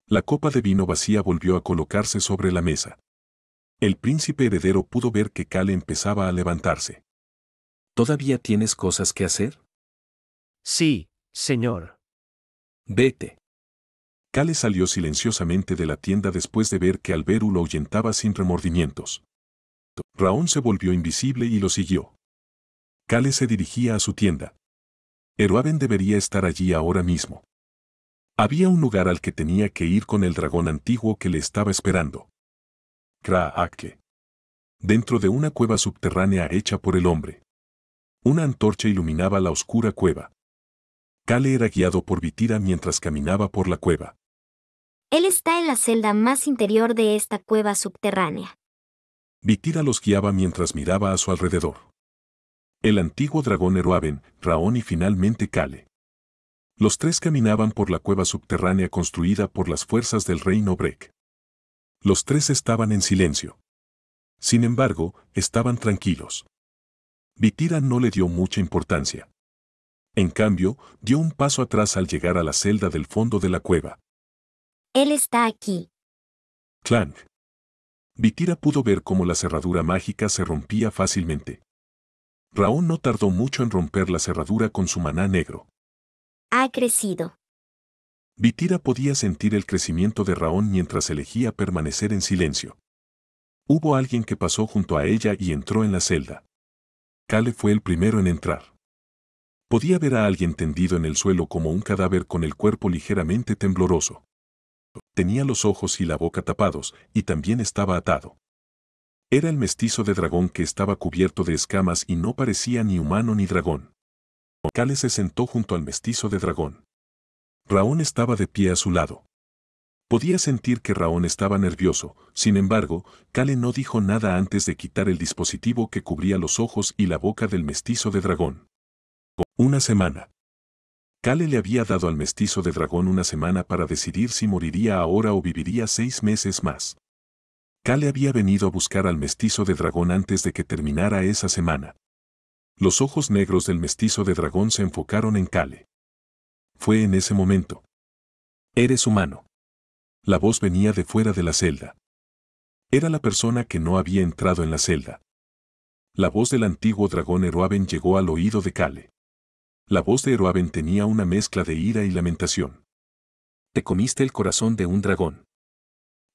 S1: La copa de vino vacía volvió a colocarse sobre la mesa. El príncipe heredero pudo ver que Kale empezaba a levantarse.
S10: ¿Todavía tienes cosas que hacer?
S3: Sí, señor.
S10: Vete.
S1: Kale salió silenciosamente de la tienda después de ver que Alberu lo ahuyentaba sin remordimientos. Raón se volvió invisible y lo siguió. Kale se dirigía a su tienda. Eruaben debería estar allí ahora mismo. Había un lugar al que tenía que ir con el dragón antiguo que le estaba esperando. Kraakle. Dentro de una cueva subterránea hecha por el hombre. Una antorcha iluminaba la oscura cueva. Kale era guiado por Vitira mientras caminaba por la cueva.
S9: Él está en la celda más interior de esta cueva subterránea.
S1: Vitira los guiaba mientras miraba a su alrededor. El antiguo dragón Eruaben, Raón y finalmente Kale. Los tres caminaban por la cueva subterránea construida por las fuerzas del reino Breck. Los tres estaban en silencio. Sin embargo, estaban tranquilos. Vitira no le dio mucha importancia. En cambio, dio un paso atrás al llegar a la celda del fondo de la cueva.
S9: Él está aquí.
S1: Clank. Vitira pudo ver cómo la cerradura mágica se rompía fácilmente. Raón no tardó mucho en romper la cerradura con su maná negro.
S9: Ha crecido.
S1: Vitira podía sentir el crecimiento de Raón mientras elegía permanecer en silencio. Hubo alguien que pasó junto a ella y entró en la celda. Kale fue el primero en entrar. Podía ver a alguien tendido en el suelo como un cadáver con el cuerpo ligeramente tembloroso. Tenía los ojos y la boca tapados, y también estaba atado. Era el mestizo de dragón que estaba cubierto de escamas y no parecía ni humano ni dragón. Kale se sentó junto al mestizo de dragón. Raón estaba de pie a su lado. Podía sentir que Raón estaba nervioso, sin embargo, Kale no dijo nada antes de quitar el dispositivo que cubría los ojos y la boca del mestizo de dragón. Una semana. Kale le había dado al mestizo de dragón una semana para decidir si moriría ahora o viviría 6 meses más. Kale había venido a buscar al mestizo de dragón antes de que terminara esa semana. Los ojos negros del mestizo de dragón se enfocaron en Kale. Fue en ese momento. «Eres humano». La voz venía de fuera de la celda. Era la persona que no había entrado en la celda. La voz del antiguo dragón Eruaben llegó al oído de Kale. La voz de Eruaben tenía una mezcla de ira y lamentación. «Te comiste el corazón de un dragón».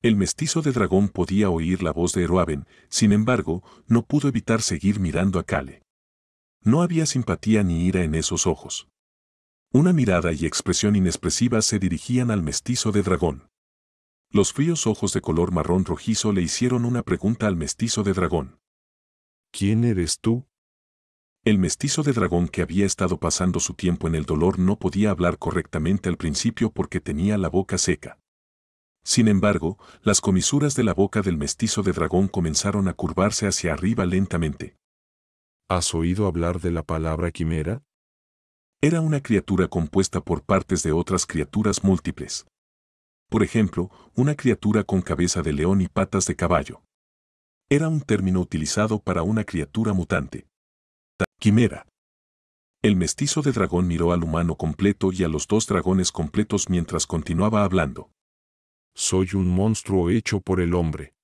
S1: El mestizo de dragón podía oír la voz de Eruaben, sin embargo, no pudo evitar seguir mirando a Kale. No había simpatía ni ira en esos ojos. Una mirada y expresión inexpresivas se dirigían al mestizo de dragón. Los fríos ojos de color marrón rojizo le hicieron una pregunta al mestizo de dragón.
S11: ¿Quién eres tú?
S1: El mestizo de dragón, que había estado pasando su tiempo en el dolor, no podía hablar correctamente al principio porque tenía la boca seca. Sin embargo, las comisuras de la boca del mestizo de dragón comenzaron a curvarse hacia arriba lentamente.
S11: ¿Has oído hablar de la palabra quimera?
S1: Era una criatura compuesta por partes de otras criaturas múltiples. Por ejemplo, una criatura con cabeza de león y patas de caballo. Era un término utilizado para una criatura mutante. Quimera. El mestizo de dragón miró al humano completo y a los dos dragones completos mientras continuaba hablando.
S11: Soy un monstruo hecho por el hombre.